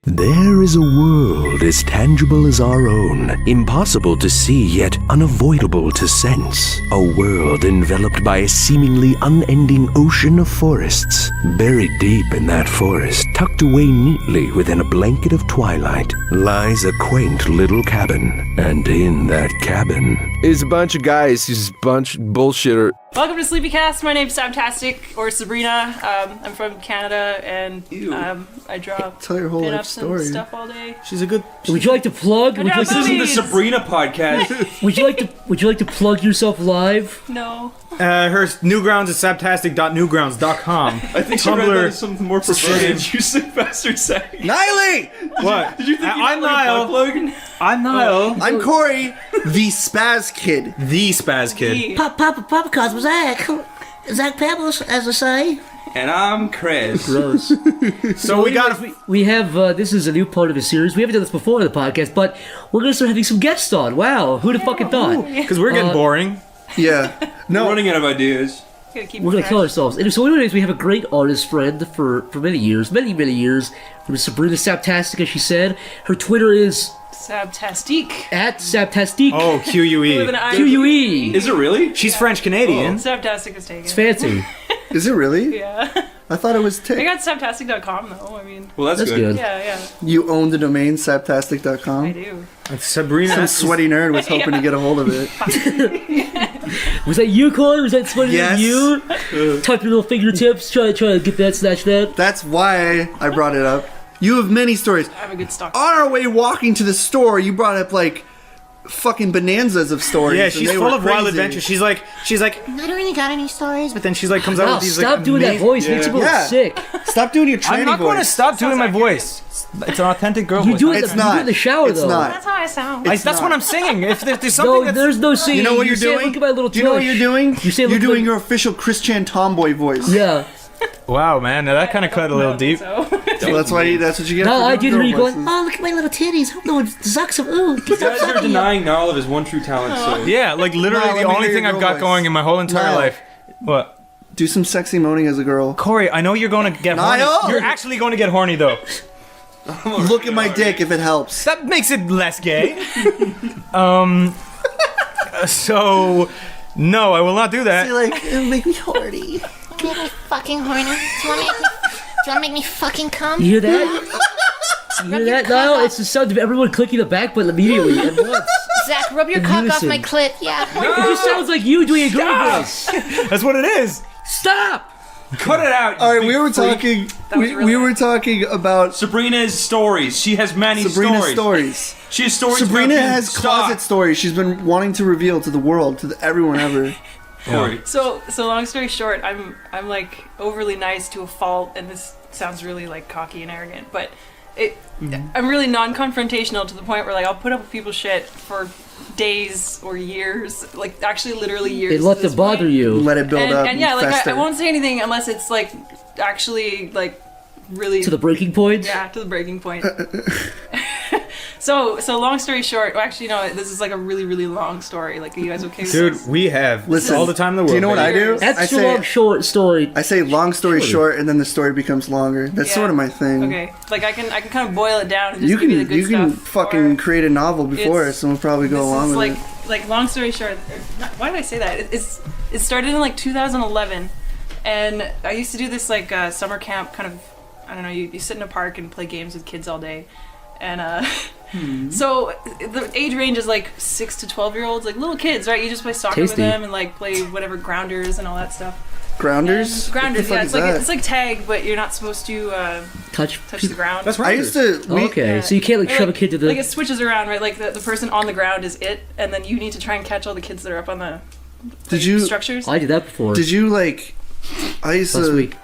There is a world as tangible as our own, impossible to see yet unavoidable to sense. A world enveloped by a seemingly unending ocean of forests. Buried deep in that forest, tucked away neatly within a blanket of twilight, lies a quaint little cabin. And in that cabin is a bunch of guys who's a bunch of bullshitter. Welcome to Sleepycast. My name's Sabtastic, or Sabrina. I'm from Canada, and I draw Tell your whole life pin-ups and story. stuff all day. She's a good. Would you like to plug? This isn't the Sabrina podcast. Would you like to plug yourself live? No. Her Newgrounds is sabtastic.newgrounds.com. I think she read that as something more provocative. You sick bastard say. Niley! What? Did you think I'm Niall. I'm Niall. I'm Corey, the Spaz Kid. The Spaz Kid. Papa Cosmos Zach Pebbles, as I say. And I'm Chris. Gross. So we have this is a new part of the series. We haven't done this before in the podcast, but we're gonna start having some guests on. Wow, who'd have fucking thought? Because we're getting boring. Yeah. No. Running out of ideas. We're gonna kill ourselves. And so anyways, we have a great artist friend for many years. From Sabrina Sabtastic, as she said. Her Twitter is Sabtastic. At Sabtastic. Oh, QUE. With an I. QUE. Is it really? She's French Canadian. Sabtastic is taken. It's fancy. Is it really? Yeah. I thought it was I Tick. got sabtastic.com though. I mean. Well, that's good. Yeah. You own the domain sabtastic.com? I do. Sabrina. Some sweaty nerd was hoping to get a hold of it. Was that you, Corey? Was that somebody Yes. you? Type your little fingertips, try to get that, snatch that. That's why I brought it up. You have many stories. I have a good stock. On our way walking to the store, you brought up like fucking bonanzas of stories. Yeah, and she's they full were of wild crazy. adventures. She's like, I don't really got any stories, but then she's like comes out Wow, with these stop like doing that amazing- voice. Makes people Yeah. sick. Stop doing your tranny I'm not going to voice. stop doing my voice. It's an authentic girl You voice. do it. It's You do it not. in the shower It's though. not. That's how I sound. That's not. what I'm singing. If there's something No, that's... there's no singing. You know what you're say, doing? Look at my little Do you know what tush. you're doing? You say, you're look doing like- your official Christian tomboy voice. Yeah. Wow, man, now that kind of cut a little deep. So. So that's what you get. No, for I doing did hear you girl going, voices. oh, look at my little titties. Hope no one sucks them. Ooh. You guys are denying Niall of his one true talent, so... Yeah, like literally No, let the me only hear thing your I've girl got voice. going in my whole entire No. life. What? Do some sexy moaning as a girl. Corey, I know you're going to get horny. Niall! You're actually going to get horny, though. Look at my dick if it helps. That makes it less gay. So, no, I will not do that. Like, it'll make me horny. Make me fucking horny. Do you want to make me fucking come? You hear that? You hear that, Niall? It's the sound of everyone clicking the back button immediately at once. Zach, rub your In cock off unison. my clit. Yeah. It just sounds like you doing a girl voice. That's what it is. Stop! Cut it out. All right, you we were big freak. talking. was We really were talking about Sabrina's stories. She has many Sabrina's stories. stories. She has stories Sabrina about being has closet stories she's been wanting to reveal to the world, to everyone ever. Corey. So long story short, I'm like overly nice to a fault, and this sounds really like cocky and arrogant, but I'm really non-confrontational to the point where like I'll put up with people's shit for days or years, like actually literally years. It let to this them bother point. you. Let it build up. And yeah, like I fester. won't say anything unless it's like actually like really To the breaking point? yeah, to the breaking point. So long story short, well, actually no, this is like a really really long story. Like, are you guys okay with Dude, this? we have Listen, all the time in the world. Do you know what I baby. do? I Extra say, long short story. I say long story short, and then the story becomes longer. That's Yeah. sort of my thing. Okay, like I can kind of boil it down and just You give you the can good you can stuff. fucking or create a novel before it's- us, and we'll probably go this along is with like it. like long story short. Why did I say that? It started in like 2011, and I used to do this like summer camp kind of. I don't know. You sit in a park and play games with kids all day, and so the age range is like 6 to 12-year-olds, like little kids, right? You just play soccer Tasty. with them and like play whatever grounders and all that stuff. Grounders? Grounders, What yeah. the fuck is It's like tag, but you're not supposed to Touch. touch the ground. That's right. I used to. Okay, Yeah. so you can't like Or, shove a kid to the. Like it switches around, right? Like the person on the ground is it, and then you need to try and catch all the kids that are up on the structures. I did that before. Did you like? I used last to. week.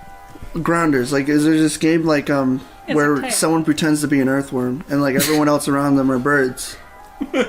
Grounders. Like, is there this game like It's where like tag. someone pretends to be an earthworm and like everyone else around them are birds? More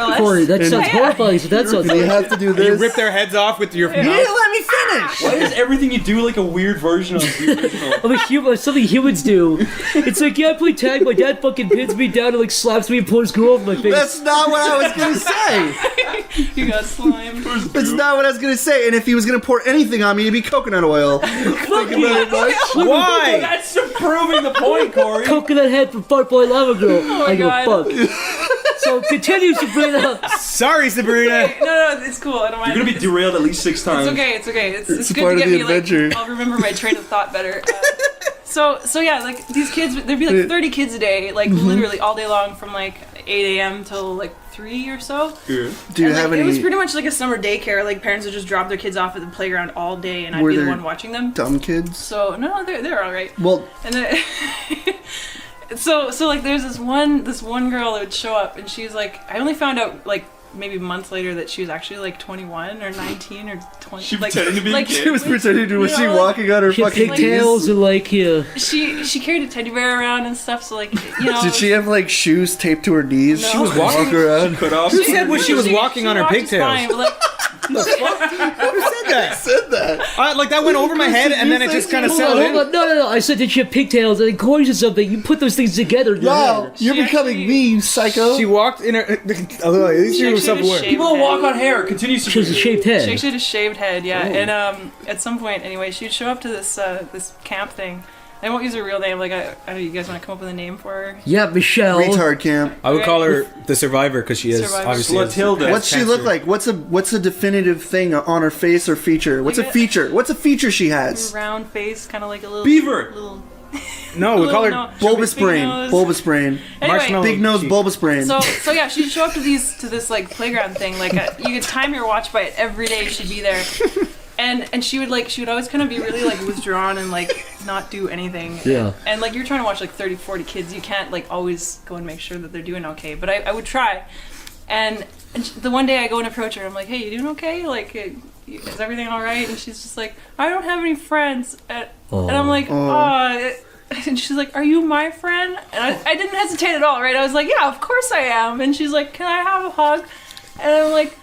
or less. Corey, that sounds horrifying. So that sounds You have to do You this. rip their heads off with your You mouth. didn't let me Finish. Why is everything you do like a weird version of the original? Something humans do. It's like, yeah, I play tag, my dad fucking pins me down and like slaps me and pours glue over my face. That's not what I was gonna say. You got slime. That's not what I was gonna say. And if he was gonna pour anything on me, it'd be coconut oil. Think about it much. Why? That's proving the point, Corey. Coconut head from Fart Boy Lava Girl. Oh my I go, God. fuck. So continue, Sabrina. Sorry, Sabrina. No, it's cool. I don't mind. You're gonna be derailed at least 6 times. It's okay. It's good part to of get the me adventure. like. I'll remember my train of thought better. So yeah, like these kids, there'd be like 30 kids a day, like literally all day long from like 8 a.m. till like 3 or so. Yeah. Do you And, have like, any? It was pretty much like a summer daycare. Like parents would just drop their kids off at the playground all day, and I'd Were be the there one watching them. dumb kids? So no, they're all right. Well, And then, so like there's this one girl that would show up, and she's like, I only found out like maybe months later that she was actually like 21 or 19 or 20. She like, pretended to be a like, kid. she was pretending to. Was You she know, like, walking on her She had fucking pigtails and like, yeah. She carried a teddy bear around and stuff. So like, you know. Did she have like shoes taped to her knees? No. She was walking- walking around. Cut off. Who said when she was walking on her walked pigtails? fine, but, like, Who said that? Said that. Like that went over my head, and then it just kind of Hold on, settled hold in. on. No. I said that she had pigtails and then Corey said something. You put those things together in your Wow, head. you're She becoming actually- me, you psycho. She walked in her. At least she was actually had a self-aware. shaved People don't head. walk on hair. Continue. She has a shaved head. She actually had a shaved head, yeah. And at some point, anyway, she'd show up to this camp thing. I won't use her real name. Like, I don't know, you guys want to come up with a name for her? Yeah, Michelle. Retard camp. I would call her the survivor because she is Survivor. obviously. Slatilda. What's she look like? What's a definitive thing on her face or feature? What's a Like a- feature? What's a feature she has? Round face, kind of like a little Beaver. Little, No, we call her. no, Bulbous big brain. nose. Bulbous brain. Anyway, Marshmallow. Big nose, cheek. bulbous brain. So yeah, she'd show up to this like playground thing. Like you could time your watch by it every day. She'd be there, and she would always kind of be really like withdrawn and like not do anything. Yeah. And like you're trying to watch like 30, 40 kids, you can't like always go and make sure that they're doing okay. But I would try, and the one day I go and approach her, I'm like, hey, you doing okay? Like, is everything all right? And she's just like, I don't have any friends. And I'm like, oh. And she's like, are you my friend? And I didn't hesitate at all, right? I was like, yeah, of course I am. And she's like, can I have a hug? And I'm like,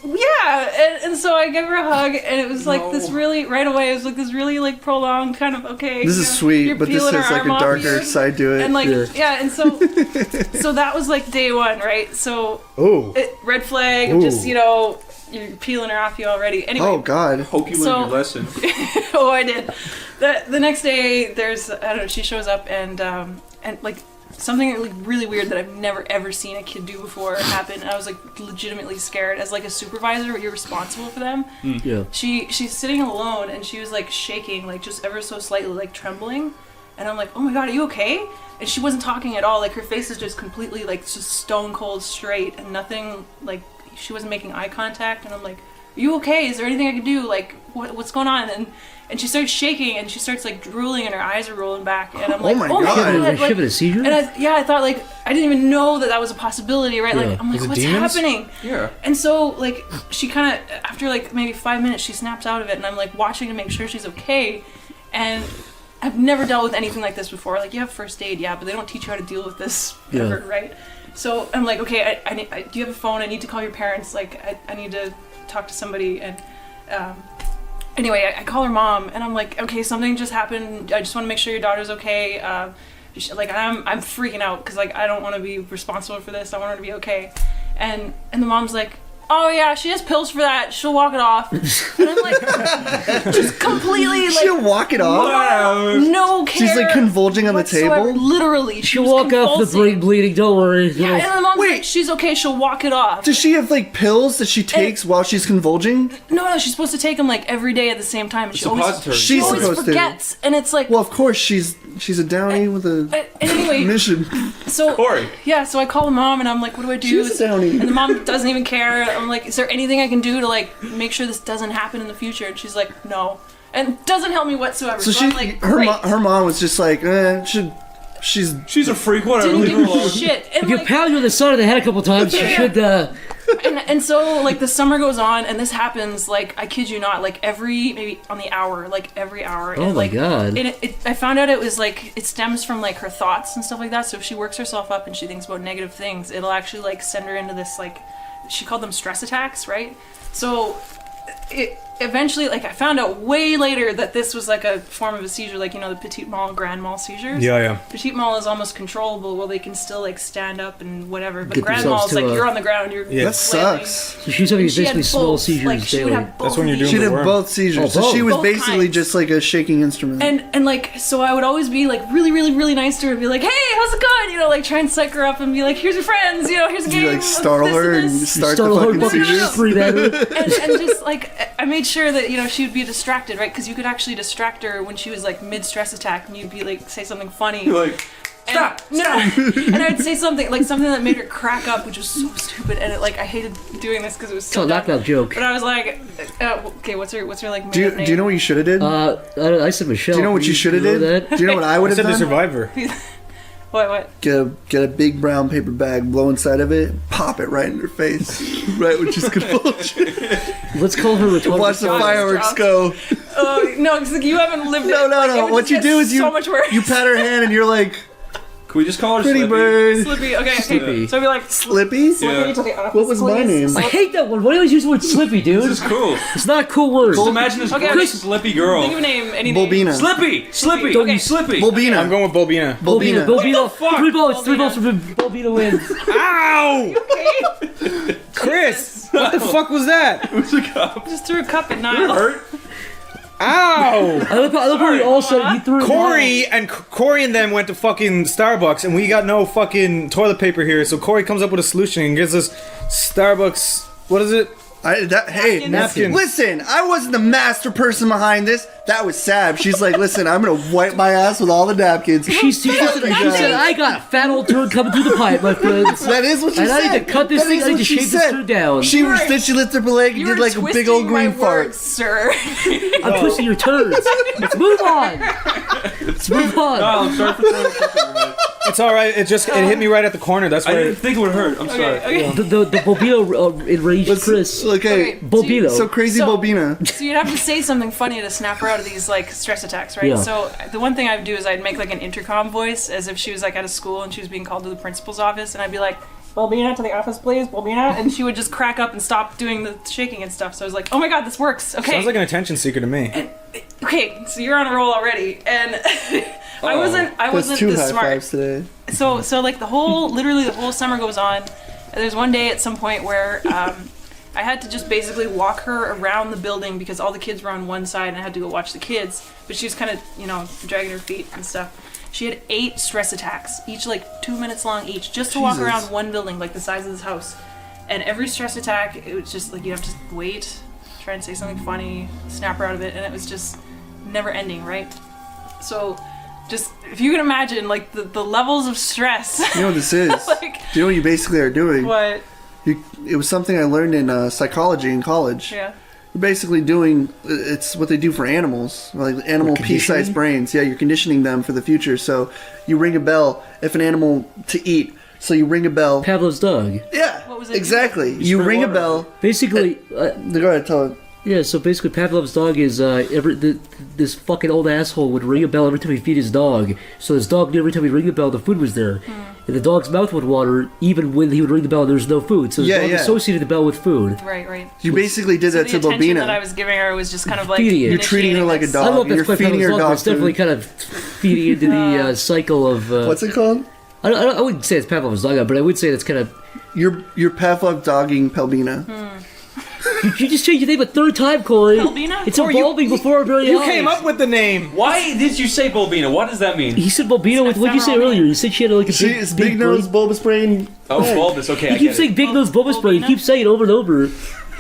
yeah. And so I give her a hug, and it was like this really, right away, it was like this really like prolonged kind of, okay. This is sweet, you're but this peeling has her like arm a off darker here. side to it. And like, Yeah. yeah, and so that was like day one, right? So Oh. red flag, just, you know, you're peeling her off you already. Anyway. Oh God. Hope you learned So- your lesson. Oh, I did. The next day, there's, I don't know, she shows up and like something like really weird that I've never ever seen a kid do before happened. And I was like legitimately scared. As like a supervisor, you're responsible for them. Yeah. She's sitting alone and she was like shaking, like just ever so slightly, like trembling. And I'm like, oh my God, are you okay? And she wasn't talking at all. Like her face is just completely like just stone cold straight and nothing, like she wasn't making eye contact. And I'm like, are you okay? Is there anything I can do? Like, what's going on? And she starts shaking and she starts like drooling and her eyes are rolling back. And I'm like, my oh my God. God. She Like, having a seizure? and I thought like, I didn't even know that was a possibility, right? Yeah. Like, I'm like, Was it what's demons? happening? Yeah. And so, like, she kind of, after, like, maybe 5 minutes, she snaps out of it, and I'm, like, watching to make sure she's okay, and I've never dealt with anything like this before. Like, you have first aid, yeah, but they don't teach you how to deal with this Yeah. ever, right? So, I'm like, okay, do you have a phone? I need to call your parents. Like, I need to talk to somebody, and, anyway, I call her mom, and I'm like, okay, something just happened. I just want to make sure your daughter's okay. Like, I'm freaking out because like I don't want to be responsible for this. I want her to be okay. And the mom's like, oh yeah, she has pills for that. She'll walk it off. And I'm like, just completely like She'll walk it off. no care. She's like convulging on the whatsoever. table. Literally, she She'll was walk off the convulsing. brain bleeding, don't worry. Yeah, and the mom's Wait. like, she's okay. She'll walk it off. Does she have like pills that she takes while she's convulging? No, she's supposed to take them like every day at the same time. And she always Suppository. she She's always supposed to. forgets, and it's like. Well, of course she's a downy with a And anyway, mission. so Corey. yeah, so I call the mom and I'm like, what do I do? She's a downy. And the mom doesn't even care. I'm like, is there anything I can do to like make sure this doesn't happen in the future? And she's like, no, and doesn't help me whatsoever. So So I'm like, her great. her mom was just like, she's She's a freak. Whatever. Didn't Leave her give a alone. shit. And If you like, pound you in the side of the head a couple times, you should, and so like the summer goes on and this happens like I kid you not like maybe on the hour, like every hour. Oh and, my like, God. And I found out it was like it stems from like her thoughts and stuff like that. So if she works herself up and she thinks about negative things, it'll actually like send her into this like she called them stress attacks, right? So eventually, like, I found out way later that this was like a form of a seizure, like, you know, the petit mal, grand mal seizures. Yeah. Petit mal is almost controllable, well, they can still like stand up and whatever. But Get grand themselves mal is to like a- you're on the ground, you're That flailing. sucks. So she's having And she had basically small both. seizures Like she would daily. have both. That's when you're of doing She'd these. have worm. both seizures. Oh, So she was both basically kinds. just like a shaking instrument. And like, so I would always be like really nice to her and be like, hey, how's it going? You know, like try and psych her up and be like, here's your friends, you know, here's a Did game. you like of startle this her and this. start the Startle her fucking fucking seizures? scream at her. and just like I made sure that, you know, she would be distracted, right? Because you could actually distract her when she was like mid stress attack, and you'd be like say something funny. You're like, Stop! No, and I would say something that made her crack up, which was so stupid, and it, like I hated doing this because it was It's so a dumb. knock-knock joke. But I was like, okay, what's her like? Do made-up you, do you know what you should have did? I said Michelle. Do you know what you should have did? That? Do you know what I would I have said the done? survivor. What? Get a big brown paper bag, blow inside of it, pop it right in her face, right when she's convulsing. Let's call her retarded. Watch the God, fireworks it's go. Oh no, because like, you haven't lived it. No. Like, it would What just you get do is so much worse. you pat her hand and you're like, can we just call her pretty Slippy? bird. Slippy. Okay. Slippy. So I'd be like, Slippy? Yeah. to the office, What was my please. name? I hate that one. Why do you always use the word slippy, dude? This is cool. It's not a cool word. Just imagine this Okay, great okay. Slippy girl. Think of a name. Any name. Bulbina. Slippy! Don't you- Slippy! I'm Bulbina. going with Bobina. Bobina. Bulbina. Bobina. 3 balls for Bobina wins. Ow! Chris, what the fuck was that? Just threw a cup at It Niall. hurt. Ow! I love how we all said he threw it. Corey and them went to fucking Starbucks, and we got no fucking toilet paper here. So Corey comes up with a solution and gives us Starbucks. What is it? Hey, Napkins. listen, I wasn't the master person behind this. That was Sab. She's like, listen, I'm gonna wipe my ass with all the napkins. She said, I got a fat old turd coming through the pipe, my friends. That is what she And said. I need to cut this That thing, is I need what to she shave this said. turd down. Then she lifted up her leg and You did were like a big twisting old green my fart. words, sir. I'm twisting your turds. Let's move on. Let's move on. No, I'm sorry for throwing a cup at your head. It's all right. It hit me right at the corner. That's I why. didn't think it would hurt. I'm sorry. Okay. The Bobino enraged Chris. Okay, Bobino. so crazy So- Bulbina. So you'd have to say something funny to snap her out of these like stress attacks, right? Yeah. So the one thing I'd do is I'd make like an intercom voice as if she was like at a school and she was being called to the principal's office, and I'd be like, Bulbina, to the office, please, Bulbina, and she would just crack up and stop doing the shaking and stuff. So I was like, oh my god, this works. Okay. Sounds like an attention seeker to me. Okay, so you're on a roll already, and I wasn't That's 2 this high smart. fives today. So like literally the whole summer goes on. And there's one day at some point where I had to just basically walk her around the building because all the kids were on one side and I had to go watch the kids. But she was kind of, you know, dragging her feet and stuff. She had 8 stress attacks, each like 2 minutes long each, just to walk Jesus. around one building, like the size of this house. And every stress attack, it was just like you have to wait, try and say something funny, snap her out of it, and it was just never ending, right? So just, if you can imagine, like the levels of stress. You know what this is? Like, Do you know what you basically are doing? what? It was something I learned in psychology in college. Yeah. You're basically doing, it's what they do for animals, like animal pea-sized brains. Yeah, you're conditioning them for the future. So you ring a bell if an animal to eat. So you ring a bell. Pavlov's dog. Yeah, What was it exactly. You spread ring a water. bell. Basically, Go ahead, tell it. yeah, so basically Pavlov's dog is, this fucking old asshole would ring a bell every time he feed his dog. So his dog knew every time he ring the bell, the food was there. And the dog's mouth would water even when he would ring the bell and there was no food. So his dog associated the bell with food. Right. You basically did that So to the attention that I Bobina. was giving her was just kind of like Feeding it. You're treating her like a initiating dog. I don't know if You're that's quite feeding Pavlov's your dog, but dog it's definitely food. kind of feeding into the cycle of... What's it called? I wouldn't say it's Pavlov's dog, but I would say that's kind of... You're Pavlov dogging Pelbina. You just changed your name a 3rd time, Corey. Pelbina? It's evolving before our very eyes. You came up with the name. Why did you say Bulbina? What does that mean? He said Bobina with... What did you say ephemeral earlier? You said she had like a She is big nose, brain. bulbous brain. Oh, bulbous. Okay, He I keeps get saying it. big nose bulbous brain. He Bobina? keeps saying it over and over.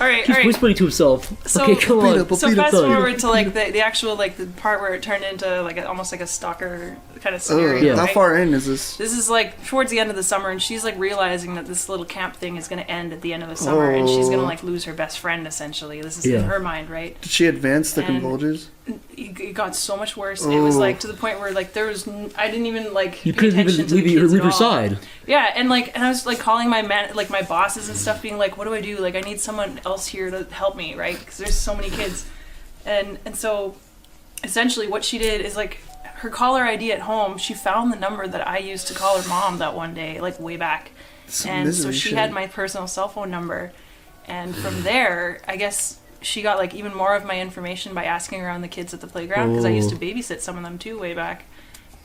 Alright, Keeps whispering to himself. So- Okay, come on. Bobina, So Bobina, fast Bobina. forward to like the actual like the part where it turned into like almost like a stalker kind of scenario. Yeah. How right? far in is this? This is like towards the end of the summer, and she's like realizing that this little camp thing is going to end at the end of the summer, and she's going to like lose her best friend essentially. This is Yeah. in her mind, right? Did she advance the And- convulsions? It got so much worse. It was like to the point where like there was I didn't even like You pay couldn't attention even to the leave kids her at all. side. Yeah, and I was like calling my my bosses and stuff, being like, "What do I do? Like, I need someone else here to help me, right? Because there's so many kids." And so, essentially, what she did is like her caller ID at home. She found the number that I used to call her mom that one day, like way back, Some and so misery she shit. had my personal cell phone number, and from there, I guess she got like even more of my information by asking around the kids at the playground, because I used to babysit some of them too way back.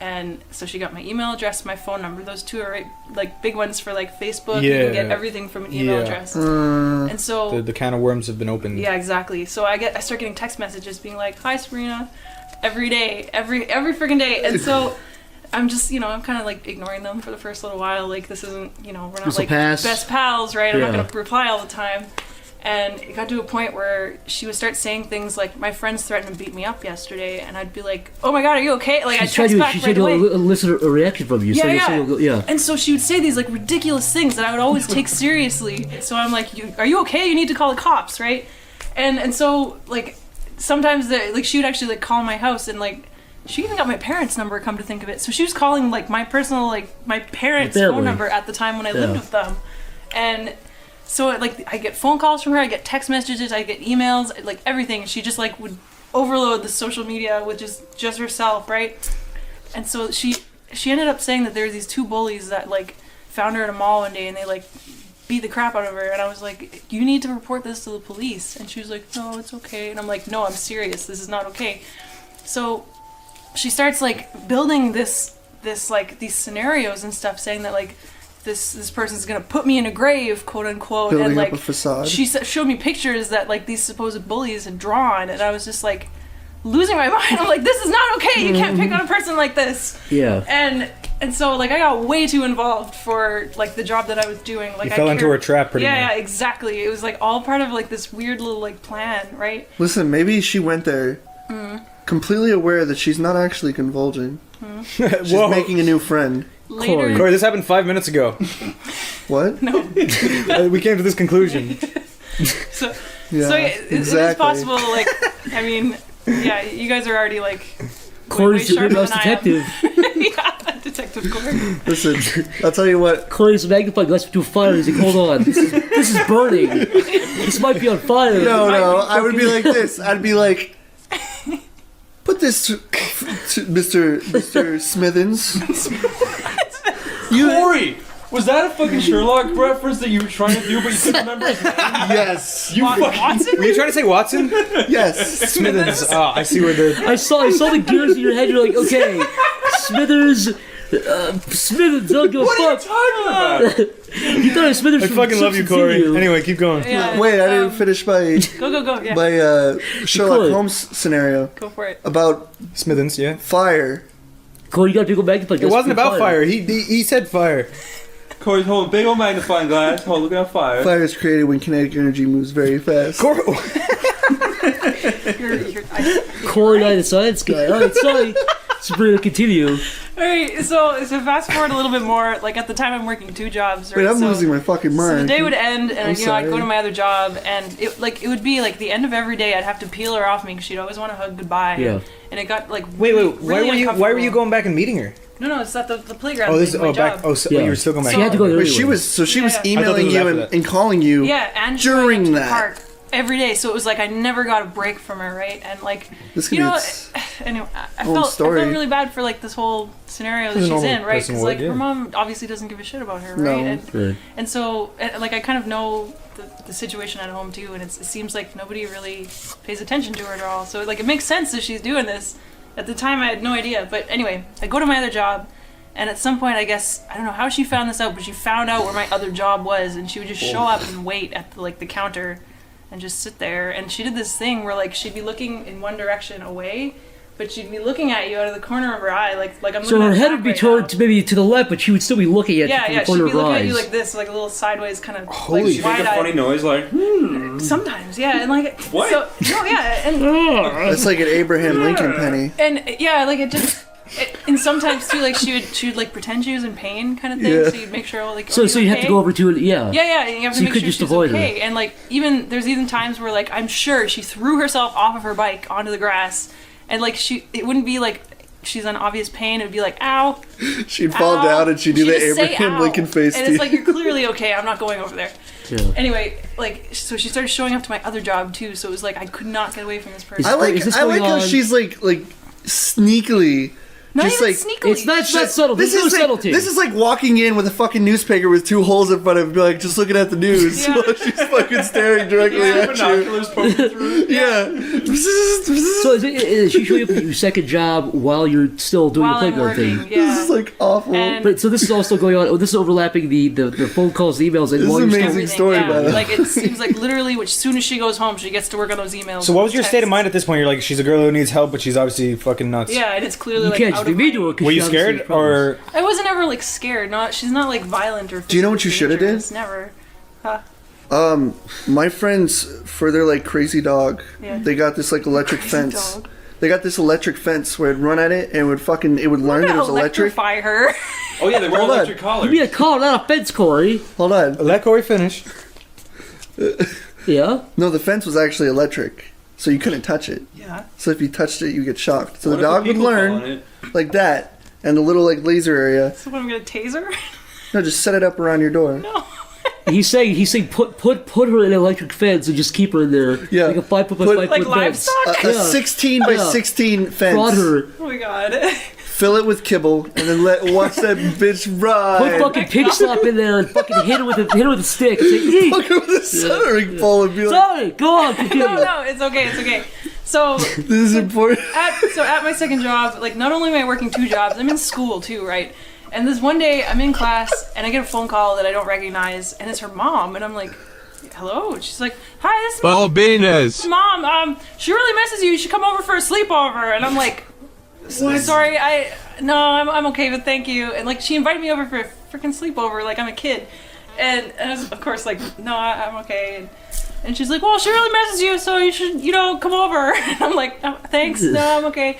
And so she got my email address, my phone number. Those two are like big ones for like Facebook. You can get everything from an email address. And so the can of worms have been opened. Yeah, exactly. So I start getting text messages being like, "Hi, Sabrina," every day, every freaking day. And so I'm just, I'm kind of like ignoring them for the first little while. Like, this isn't, we're not like best pals, right? I'm not gonna reply all the time. And it got to a point where she would start saying things like, "My friends threatened to beat me up yesterday," and I'd be like, "Oh my god, are you okay?" Like, I'd text back right away. Elicit a reaction from you. Yeah. And so she would say these like ridiculous things that I would always take seriously. So I'm like, "Are you okay? You need to call the cops, right?" And so like sometimes she would actually like call my house, and like she even got my parents' number, come to think of it. So she was calling like my personal, like my parents' phone number at the time when I lived with them, and. So like I get phone calls from her, I get text messages, I get emails, like everything. She just like would overload the social media with just herself, right? And so she ended up saying that there were these two bullies that like found her at a mall one day, and they like beat the crap out of her. And I was like, "You need to report this to the police." And she was like, "No, it's okay." And I'm like, "No, I'm serious. This is not okay." So she starts like building this like these scenarios and stuff, saying that like this person's gonna put me in a grave, quote unquote. Building and like up a facade. she showed me pictures that like these supposed bullies had drawn, and I was just like losing my mind. I'm like, this is not okay. You can't pick on a person like this. Yeah. And so like I got way too involved for like the job that I was doing. Like you fell into her trap pretty much. Yeah, exactly. It was like all part of like this weird little like plan, right? Listen, maybe she went there completely aware that she's not actually convulging. She's making a new friend. Later. Corey, this happened 5 minutes ago. What? No. We came to this conclusion. So Yeah, it is possible. Like, I mean, yeah, you guys are already like Corey's way the sharper mouse than I am. detective. Yeah, Detective Corey. Listen, I'll tell you what. Corey's magnifying glass to a fire. He's like, "Hold on, this is burning. This might be on fire." No, I would be like this. I'd be like, put this to Mr. Smithens. Corey! Was that a fucking Sherlock reference that you were trying to do, but you couldn't remember his name? Yes. You fucking... Watson? Were you trying to say Watson? Yes. Smithens. Oh, I see where the... I saw the gears in your head. You're like, okay, Smithers. Smithers, don't give a What are you fuck. talking about? You thought it was Smithers I from fucking love you, Simpsons, Corey. didn't you? Anyway, keep going. Yeah, Wait, I didn't finish my Go. Yeah. Sherlock Cool. Holmes scenario Go for it. about Smithens, yeah. fire. Corey, you got to go magnifying It glass. wasn't to a about fire. He said fire. Corey's holding a big old magnifying glass, looking at fire. Fire is created when kinetic energy moves very fast. Corey... Corey and I, the science guy. All right, sorry. Sabrina, continue. Alright, so fast forward a little bit more. Like at the time, I'm working two jobs. Right? Wait, I'm so, losing my fucking mind. So the day would end, and I'm I'd go sorry. to my other job, and it would be like the end of every day. I'd have to peel her off me because she'd always want to hug goodbye. Yeah. And it got like Wait, really why were you uncomfortable. going back and meeting her? No, it's at the playground. Oh, this thing, my job. you were still going back. She had to go there Wait, anyway. she was Yeah. was I thought emailing this was you after and, that. and calling you. Yeah, and during showing up to that. the park every day. So it was like I never got a break from her, right? And like, This could you be know, its anyway, I own felt story. really bad for like this whole scenario that As a she's normal in, right? person Because would, like yeah. her mom obviously doesn't give a shit about her, No. right? Right. And so like I kind of know the situation at home too, and it seems like nobody really pays attention to her at all. So like it makes sense that she's doing this. At the time, I had no idea. But anyway, I go to my other job. And at some point, I guess, I don't know how she found this out, but she found out where my other job was, and she would just show up and wait at the counter and just sit there. And she did this thing where like she'd be looking in one direction away, but she'd be looking at you out of the corner of her eye, like I'm So looking her at head would be right turned now. to maybe to the left, but she would still be looking at you from the She'd corner be of her looking at eyes. you like this, like a little sideways kind of Holy like shit. Make a wide-eyed. funny noise like, Sometimes, yeah, and like What? So, no, yeah, and That's like an Abraham Lincoln penny. yeah, like it just. And sometimes too, like she would like pretend she was in pain, kind of thing. Yeah. So you'd make sure, like, So oh, you you're have to okay? go over to it, yeah. Yeah, you have So to you make could sure just she's avoid her. okay. And like there's even times where like I'm sure she threw herself off of her bike onto the grass, and like it wouldn't be like she's in obvious pain. It would be like ow. She'd fall ow. down and she'd do the just say, Abraham ow. Lincoln face And to it's you. like you're clearly okay. I'm not going over there. Yeah. Anyway, like so she started showing up to my other job too. So it was like I could not get away from this person. I like Is this how going on? she's like sneakily Not Just even like sneakily. It's not subtle. There's no subtlety. This is like walking in with a fucking newspaper with 2 holes in front of it, like just looking at the news Yeah. while she's fucking staring directly at you. Binoculars poking through. Yeah. So is she showing up at your second job while you're still doing While the I'm playground working, thing? yeah. This is like awful. And But so this is also going on. Oh, this is overlapping the phone calls, the emails, and This while is you're amazing. still, story, by the way. Like it seems like literally, as soon as she goes home, she gets to work on those emails. So what was your state of texts. mind at this point? You're like, she's a girl who needs help, but she's obviously fucking nuts. Yeah, and it's clearly you like can't out just be of mean my- to her. 'cause Were you she obviously scared has problems. or? I wasn't ever like scared. She's not like violent or. Do you know what you shoulda did? dangerous, Never. My friends, for their like crazy dog, Yeah. they got this like electric Crazy fence. dog. They got this electric fence where it'd run at it and it would learn that it was electric. Electrify her. Oh yeah, they wear Hold on. electric You collars. mean a call, not a fence, Corey? Hold on. Let Corey finish. Yeah. No, the fence was actually electric, so you couldn't touch it. Yeah. So if you touched it, you get shocked. So What the if dog would people fall on learn it? like that, and the little like laser area. So what, I'm gonna tase her? No, just set it up around your door. No. He's saying put her in an electric fence and just keep her in there. Yeah. Like a 5 foot by Put- 5 Like foot fence. livestock? A Yeah. 16 by Yeah. 16 fence. Prod her. Oh my god. Fill it with kibble, and then watch that bitch Put ride. fucking pig slop in there and fucking hit her with a stick and say, eat! Look at the centering pole and be like, Sorry, go on, continue. No, it's okay. It's okay. So this is important. at my second job, like not only am I working 2 jobs, I'm in school too, right? And this one day I'm in class and I get a phone call that I don't recognize, and it's her mom, and I'm like, hello? And she's like, hi, this is Balbinas. mom. She really misses you. You should come over for a sleepover. And I'm like, sorry, I'm okay, but thank you. And like she invited me over for a freaking sleepover, like I'm a kid. And I was, of course, like, no, I'm okay. And she's like, well, she really misses you, so you should, come over. And I'm like, oh, thanks, no, I'm okay.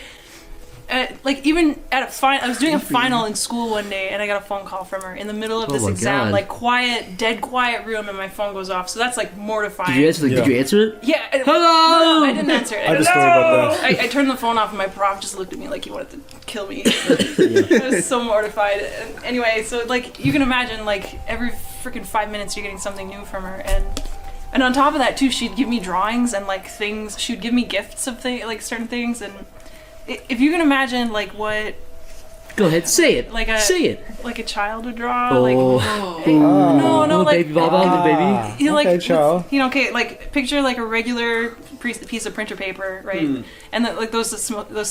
Like even at I was doing a final in school one day, and I got a phone call from her in the middle of this my exam, God. like dead quiet room, and my phone goes off. So that's like mortifying. Did you answer? Did you answer it? Yeah. Hello! No, I didn't answer it. I had a story about that. I turned the phone off, and my prof just looked at me like he wanted to kill me. I was so mortified. And anyway, so like you can imagine, like every freaking 5 minutes you're getting something new from her, and on top of that too, she'd give me drawings and like things. She'd give me gifts of like certain things, and if you can imagine like what Go ahead, say it. Say it. like a child would draw. Oh. Like no, Little like baby Baba, baby. you know, like Okay, child. okay, like picture like a regular piece of printer paper, right? And then like those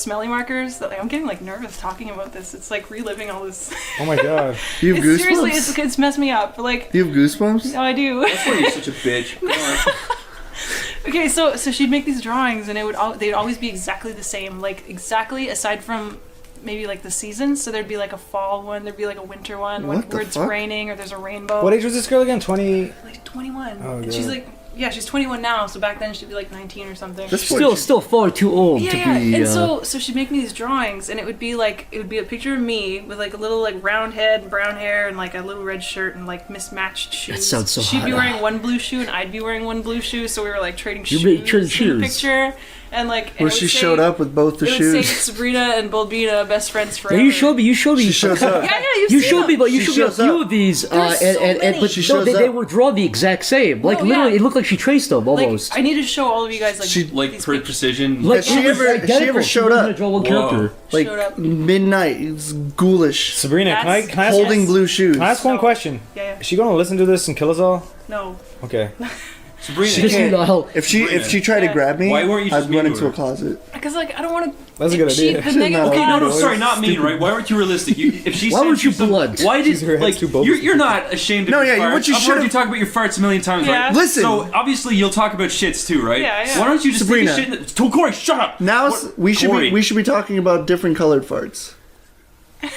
smelly markers. That, like, I'm getting like nervous talking about this. It's like reliving all this. Oh my god. Do you have goosebumps? Seriously, it's messed me up. But, like, Do you have goosebumps? no, I do. That's why you're such a bitch. Come on. Okay, so she'd make these drawings, and they'd always be exactly the same, like exactly aside from maybe like the seasons. So there'd be like a fall one, there'd be like a winter one, What the where it's fuck? raining or there's a rainbow. What age was this girl again? 20. Like 21. Oh, And she's God. like, yeah, she's 21 now. So back then she'd be like 19 or something. This boy- Still far too old Yeah, to yeah. be. And so she'd make me these drawings, and it would be a picture of me with like a little like round head and brown hair and like a little red shirt and like mismatched shoes. sounds so She'd be hot. wearing one blue shoe and I'd be wearing one blue shoe, so we were like trading You're shoes trading in shoes. the picture. And like Where she showed up with both the It would say shoes. Sabrina and Bulbina, best friends forever. Yeah, you showed me. She shows up. Yeah, You seen showed me, them. but you She showed me a shows few up. of these, There's so many. but She no, shows they up. were drawn the exact same. Like No, literally, yeah. it looked like she traced them Like, almost. I need to show all of you guys like She- Like these per pictures. precision. Like, Has she it was ever- identical. she ever She showed was up? gonna draw one Whoa. character. Like Showed up. midnight. It's ghoulish. Sabrina, can I ask, Holding Yes. blue shoes. can I ask one No. question? Yeah, Is she going to listen to this and kill us all? no. Okay. Sabrina, Just can't- know, If she tried to Yeah. grab me, Why weren't you just I'd run mean to into a her? closet. Because like I don't want to. That's a good idea. The She's negative. not Okay, no, You're sorry, not mean, stupid. right? Why weren't you realistic? If she Why sent weren't you some- blunt? Why She's did her like head's too bogus. you're not ashamed of No, your yeah, farts? what you I've heard should've- you talk about your farts a million times, Yeah. right? Listen. So obviously you'll talk about shits too, right? Yeah, yeah. Why don't you just Sabrina. take a shit? Corey, shut up. Now What- we should Corey. be talking about different colored farts.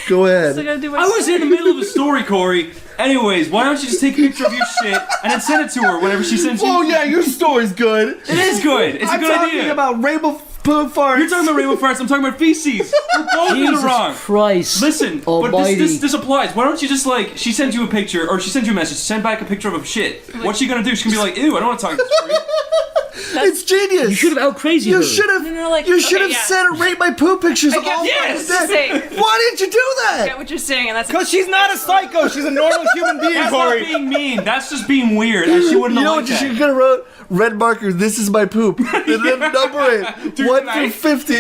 Go ahead. Still gotta do my I was in the middle of a story, Corey. Anyways, why don't you just take a picture of your shit and then send it to her whenever she sends you? Oh yeah, your story's good. It is good. It's a I'm good talking idea. about rainbow farts. You're talking about rainbow farts. I'm talking about feces. We're both in the Jesus wrong. Christ. Listen, Almighty. but this applies. Why don't you just like she sends you a picture or she sends you a message, send back a picture of a shit. What's she gonna do? She's gonna be like, ew, I don't want to talk to this freak. It's genius. You should have out crazy her. You should have. No, like, you should okay, have yeah. said rate my poop pictures all yes, fucking day. say- Why didn't you do I that? get what you're saying, and that's Because she's not a psycho. She's a normal human being, That's not Corey. being mean. That's just being weird. And she wouldn't You have know liked what you that. should have wrote? Red marker. This is my poop. And then number it 1 through 50.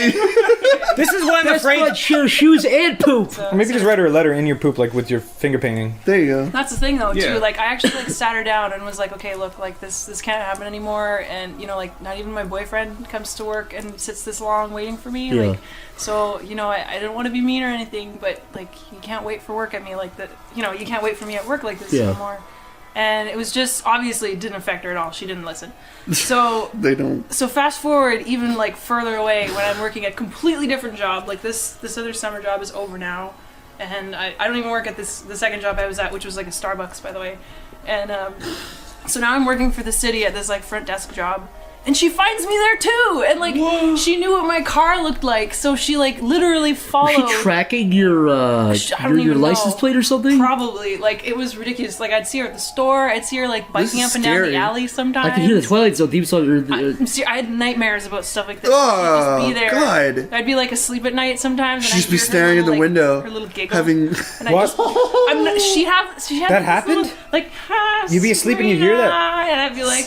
This is why I'm Best afraid. bud share shoes and poop. Or maybe just write her a letter in your poop, like with your finger painting. There you go. That's the thing, though, Yeah. too. Like, I actually like sat her down and was like, okay, look, like this can't happen anymore. And you know, like, not even my boyfriend comes to work and sits this long waiting for me. Yeah. Like, so you know, I didn't want to be mean or anything, but like, you can't wait for work at me like that. You know, you can't wait for me at work like this Yeah. anymore. And it was just obviously it didn't affect her at all. She didn't listen. So They don't. so fast forward even like further away when I'm working a completely different job. Like this other summer job is over now, and I don't even work at the second job I was at, which was like a Starbucks, by the way. And so now I'm working for the city at this like front desk job. And she finds me there too, and like she knew what my car looked like, so she like literally Was followed. she tracking your I don't your even license know. plate or something? Probably, like it was ridiculous. Like I'd see her at the store, I'd see her like This biking is up and down scary. the alley sometimes. I could hear the Twilight Zone theme song. I had nightmares about stuff like this. Oh, She'd just be there. God. I'd be like asleep at night sometimes. She'd And just I'd be hear her staring at the little, like, window, her little giggle. having. And I What? just, I'm not, she had That this happened? little, like, You'd be asleep and you'd hear that? and I'd be like,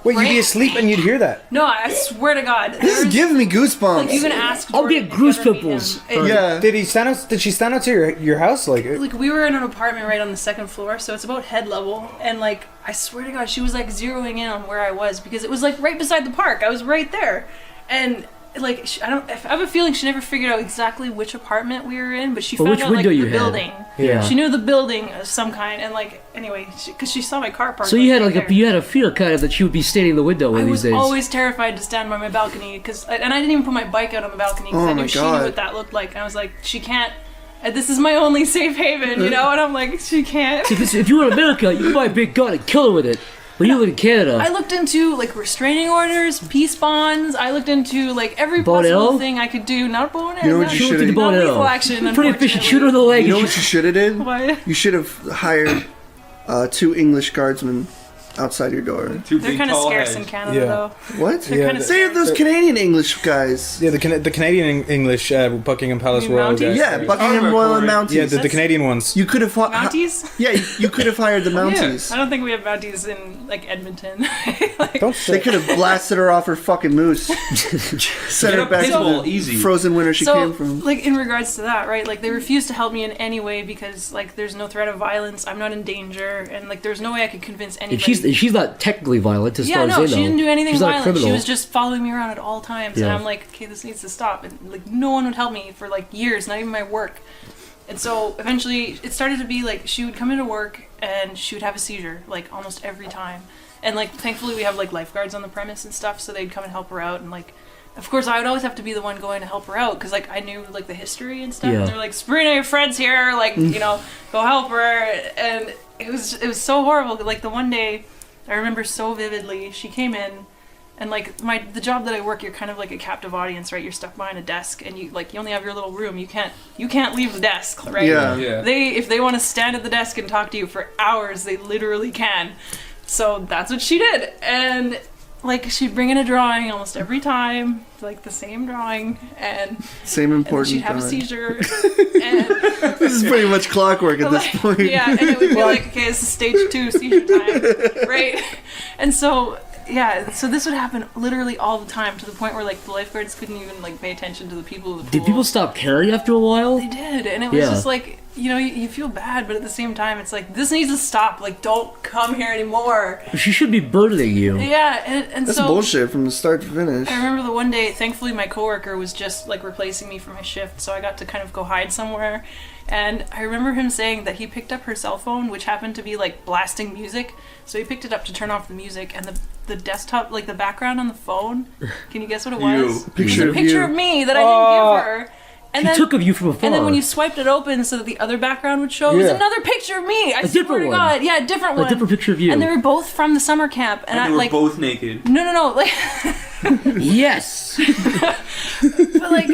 Wait, you'd be asleep and you'd hear that. no, I swear to God. This is giving me goosebumps. Like you can ask. I'll Jordan get if you goose ever meet pimples. him. It- Yeah. Did he stand out? Did she stand out to your house? Like, Like we were in an apartment right on the second floor, so it's about head level, and like I swear to God, she was like zeroing in on where I was because it was like right beside the park. I was right there, and like I have a feeling she never figured out exactly which apartment we were in, but she But found which out like window the you had. building. Yeah. She knew the building of some kind, and like anyway, because she saw my car parked. So you had right like there. you had a fear kind of that she would be standing in the window one I of these was days. always terrified to stand by my balcony and I didn't even put my bike out on the balcony because Oh I my knew she knew God. what that looked like. And I was like, she can't. This is my only safe haven, you know. And I'm like, she can't. Because if you were in America, you could buy a big gun and kill her with it. But you live in Canada. I looked into like restraining orders, peace bonds. I looked into like every Bow and possible arrow? thing I could do. Not bow and arrow. You know what not- you Shoot should've- with the bow and not arrow. lethal action. Pretty efficient. Shoot her in the unfortunately. leg. You know and what you should have did? Why? You should have hired 2 English guardsmen outside your door. Two They're big kind of tall scarce heads. in Canada, Yeah. though. What? They're Yeah, kind of They have those Canadian English guys. yeah, the Canadian English Buckingham Palace You mean Royal Mounties? guys. Yeah, Buckingham Oh, Royal and Corey. Mounties. Yeah, the Canadian ones. You could have. Mounties? Yeah, you could have hired the Mounties. I don't think we have Mounties in like Edmonton. Like, Don't They say. could have blasted her off her fucking moose. Sent Get her a back to pitbull, the easy. frozen winter she so, came from. like in regards to that, right? Like they refuse to help me in any way because like there's no threat of violence. I'm not in danger, and like there's no way I could convince anybody. And she's not technically violent as yeah, far no, as they she know. didn't do anything She's not a violent. She criminal. was just following me around at all times, and Yeah. I'm like, okay, this needs to stop. And like no one would help me for like years, not even my work. And so eventually, it started to be like she would come into work and she would have a seizure like almost every time. And like thankfully we have like lifeguards on the premise and stuff, so they'd come and help her out. And like, of course, I would always have to be the one going to help her out because like I knew like the history and stuff. Yeah. And they're like, Sabrina, your friend's here, like you know, go help her. And it was so horrible. Like the one day, I remember so vividly. She came in. And like the job that I work, you're kind of like a captive audience, right? You're stuck behind a desk, and you only have your little room. You can't leave the desk, right? Yeah. Yeah. If they want to stand at the desk and talk to you for hours, they literally can. So that's what she did, and like she'd bring in a drawing almost every time, like the same drawing, and Same then important she'd have a drawing. seizure, and This is pretty much clockwork at this point. yeah, and it would be like, okay, this is stage 2 seizure time, right? And so. Yeah, so this would happen literally all the time to the point where like the lifeguards couldn't even like pay attention to the people in the pool. Did people stop caring after a while? They did, and it was Yeah. just like, you know, you feel bad, but at the same time, it's like, this needs to stop. Like, don't come here anymore. She should be burdening you. Yeah, and That's so bullshit from the start to finish. I remember the one day, thankfully, my coworker was just like replacing me for my shift, so I got to kind of go hide somewhere. And I remember him saying that he picked up her cell phone, which happened to be like blasting music. So he picked it up to turn off the music, and the desktop, like the background on the phone. Can you guess what it was? You. It was Picture a of picture you. of me that I didn't give her. And She then, took of you from afar. and then when you swiped it open so that the other background would show, it was Yeah. another picture of me. I A swear different to one. God. Yeah, a different one. a different picture of you. And they were both from the summer camp. And, And I they were like, both naked. no, like, Yes. but like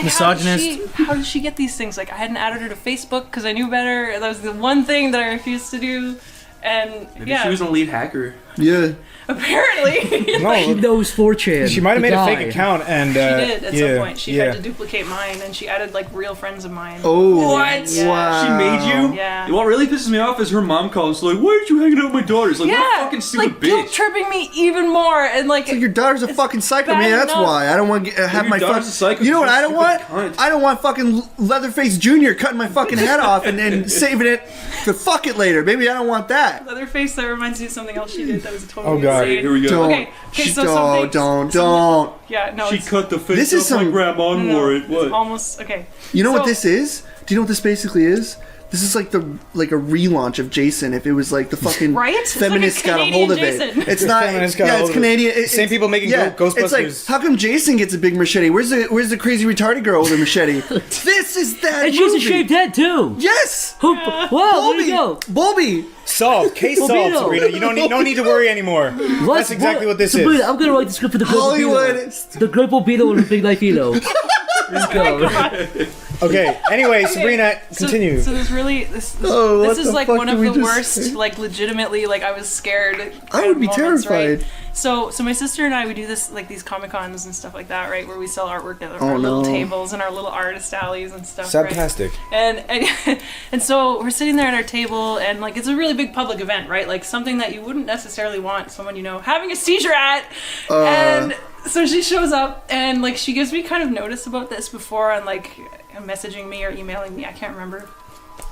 Misogynist. how did she get these things? Like, I hadn't added her to Facebook because I knew better. That was the one thing that I refused to do. And Maybe yeah, she was an elite hacker. Yeah. Apparently. She No, knows 4chan. she might have The made a guy. fake account and She did at yeah, some point. She yeah. had to duplicate mine, and she added like real friends of mine. Oh. What? Yeah. Wow. She made you? Yeah. What really pisses me off is her mom calls like, "Why aren't you hanging out with my daughters?" Like, what a fucking stupid like guilt bitch. tripping me even more, and like So your daughter's a fucking psycho, bad man. That's enough. why I don't want to have your my daughter's fucking. a psycho, You know what she's I a don't want? stupid cunt. I don't want fucking Leatherface Jr. cutting my fucking head off and saving it to fuck it later. Maybe I don't want that. Leatherface. That reminds me of something else she did that was totally Oh, God. insane. Here we go. Don't. Okay, so don't. Don't. Yeah, no, She it's, cut the face This is off my some- grandma and no, wore it's it. What? almost okay. You know what So- this is? Do you know what this basically is? This is like a relaunch of Jason. If it was like the fucking Right? It's feminists like a got a hold of Canadian it. Jason. It's not. feminists got a Yeah, hold it's of it. Canadian. Same people making Ghostbusters. It's like, how come Jason gets a big machete? Where's the crazy retarded girl with a machete? This is that And she has a movie. shaved head too. Yes. Who? Wow, there you go. Bulby. Solved. Case solved, Bobino. Sabrina. You don't need to worry anymore. That's exactly what this Sabrina, is. I'm gonna write the script for the Great Hollywood. Bobino. The Great Bobino and the Big Knifeino. Let's go. Okay. Anyway, Sabrina, continue. So there's really this Oh, what this is the like fuck one did of we the just worst, say? like legitimately, like I was scared. I kind would of be moments, terrified. Right? So my sister and I, we do this like these Comic Cons and stuff like that, right? Where we sell artwork at Oh, our little no. tables and our little artist alleys and stuff. Right? Fantastic. And so we're sitting there at our table, and like it's a really big public event, right? Like something that you wouldn't necessarily want someone you know having a seizure at. And so she shows up, and like she gives me kind of notice about this before on like messaging me or emailing me, I can't remember.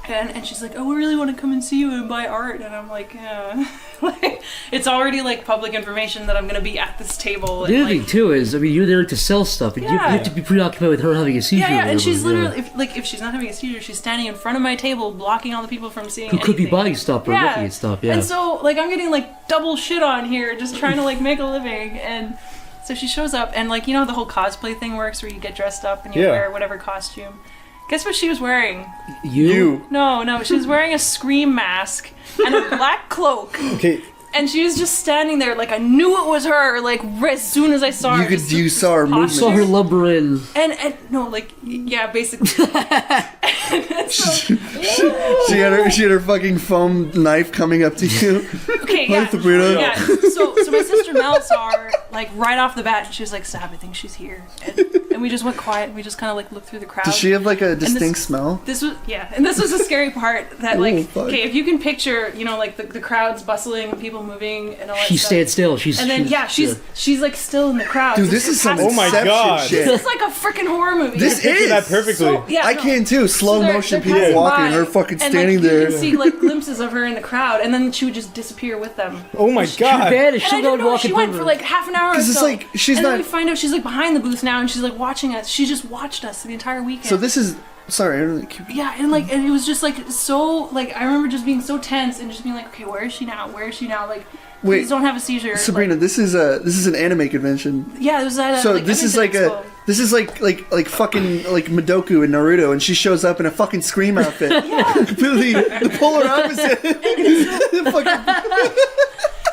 And she's like, oh, we really want to come and see you and buy art. And I'm like, yeah. Like, it's already like public information that I'm going to be at this table. The And, other thing too is, I mean, you're there to sell stuff, and you Yeah. have to be preoccupied with her having a seizure. yeah, or and she's whatever, literally, if she's not having a seizure, she's standing in front of my table, blocking all the people from seeing who could be anything. buying stuff or looking at stuff. Yeah. And so, like, I'm getting, like, double shit on here just trying to, like, make a living. And so she shows up, and, like, you know how the whole cosplay thing works where you get dressed up and you Yeah. wear whatever costume? Guess what she was wearing? you. No, she was wearing a Scream mask and a black cloak. Okay. And she was just standing there, like, I knew it was her, like, as soon as I saw her. You saw her movement. Saw her lumbering. And no, like, yeah, basically. She had her fucking foam knife coming up to you. Okay, Hi, yeah. Sabrina. Yeah. So my sister Mel saw her, like, right off the bat, and she was like, Sab, I think she's here. And we just went quiet, and we just kind of, like, looked through the crowd. Does she have like a distinct this- smell? This was, yeah, and this was the scary part, that, Oh, like, fuck. okay, if you can picture, you know, like, the crowd's bustling, people moving, and all that She stuff. stands still. She's And then, she's like, still in the crowd. Dude, So this she's is some passing Oh my Inception God. shit. This is like a freaking horror movie. This Picture is that perfectly. So, yeah, I no. can too. Slow So they're motion people passing walking, by, her fucking and, standing like, there. You can see like glimpses of her in the crowd, and then she would just disappear with them. Oh my God. vanished. And She I didn't know where walking she went over. for like half an hour or 'Cause so. it's like, she's and then not- we find out she's like behind the booth now, and she's like watching us. She just watched us the entire weekend. So this is sorry. I don't keep, Yeah, and like, and it was just like so. Like, I remember just being so tense and just being like, okay, where is she now? Where is she now? Like, Wait, please don't have a seizure. Sabrina, Like, this is an anime convention. yeah, it was that. So like, this is like Edmonton Expo. this is like fucking like Madoku in Naruto, and she shows up in a fucking Scream outfit. Completely the polar opposite. Fucking-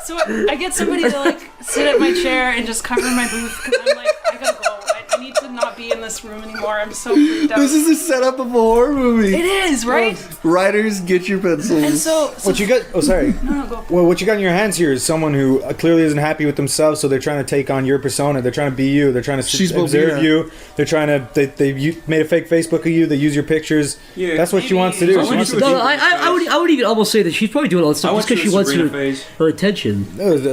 So I get somebody to like sit at my chair and just cover my booth because I'm like, I gotta go. I need to not be in this room anymore. I'm so freaked out. this is the setup of a horror movie. It is, right? Writers, get your pencils. And so What you got? Oh, sorry. no, go. Well, what you got in your hands here is someone who clearly isn't happy with themselves, so they're trying to take on your persona. They're trying to be you. They're trying to She's observe Bobina. you. They're trying to. They made a fake Facebook of you. They use your pictures. Yeah. That's what she Maybe- wants to do. I She went wants to to. a- No, I would even almost say that she's probably doing all this I stuff went just through because a she wants Sabrina her, phase. her attention.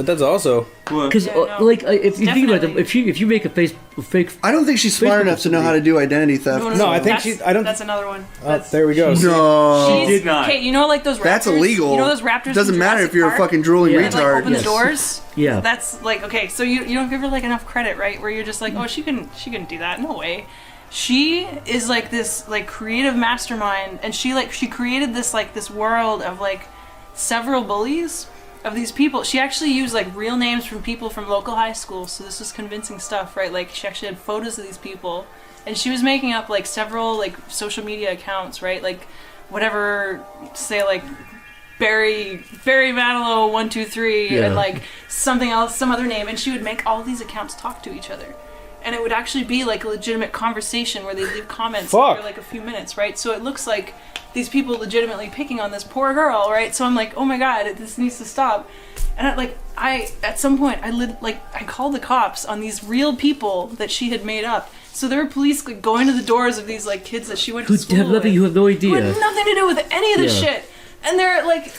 That's also. What? Because Yeah, no. like if you think about it, Definitely. if you make a fake, I don't think she's smart Facebook enough to know somebody. how to do identity theft. No, I think that's, she- I don't- That's another one. That's, There we go. No. she's- did not. Okay, you know, like those raptors. That's illegal. You know those raptors. Doesn't from matter Jurassic if you're Park? a fucking drooling Yeah. That, like, retard. open Yes. the doors. yeah. That's like, okay, so you don't give her like enough credit, right? Where you're just like, oh, she couldn't do that. No way. She is like this like creative mastermind, and she created this like this world of like several bullies of these people. She actually used like real names from people from local high schools, so this was convincing stuff, right? Like she actually had photos of these people, and she was making up like several like social media accounts, right? Like whatever, say like Barry Manilow 123 Yeah. and like something else, some other name, and she would make all these accounts talk to each other. And it would actually be like a legitimate conversation where they leave comments Fuck. for like a few minutes, right? So it looks like these people legitimately picking on this poor girl, right? So I'm like, oh my god, this needs to stop. And at some point I called the cops on these real people that she had made up. So there were police like, going to the doors of these like kids that she went to school with. You have no idea. Who had nothing to do with any of this shit. And they're like,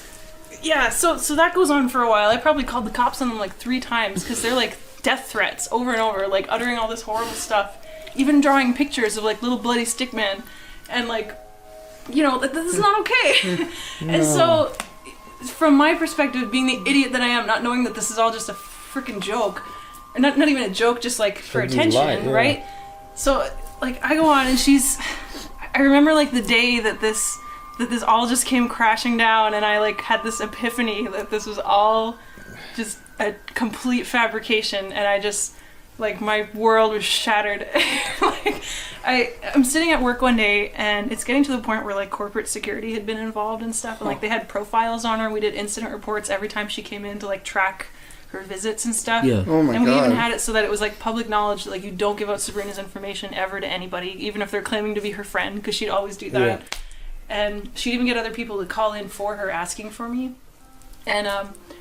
yeah. So that goes on for a while. I probably called the cops on them like 3 times because they're like death threats over and over, like uttering all this horrible stuff, even drawing pictures of like little bloody stick man, and like, you know, this is not okay. And so, from my perspective, being the idiot that I am, not knowing that this is all just a freaking joke, or not even a joke, just like for attention, right? So like I go on and I remember like the day that this all just came crashing down, and I like had this epiphany that this was all just a complete fabrication, and I just like my world was shattered. Like I'm sitting at work one day, and it's getting to the point where like corporate security had been involved and stuff, and like they had profiles on her. We did incident reports every time she came in to like track her visits and stuff. Yeah. Oh my and we God. even had it so that it was like public knowledge that like you don't give out Sabrina's information ever to anybody, even if they're claiming to be her friend, because she'd always do that. Yeah. And she'd even get other people to call in for her asking for me. And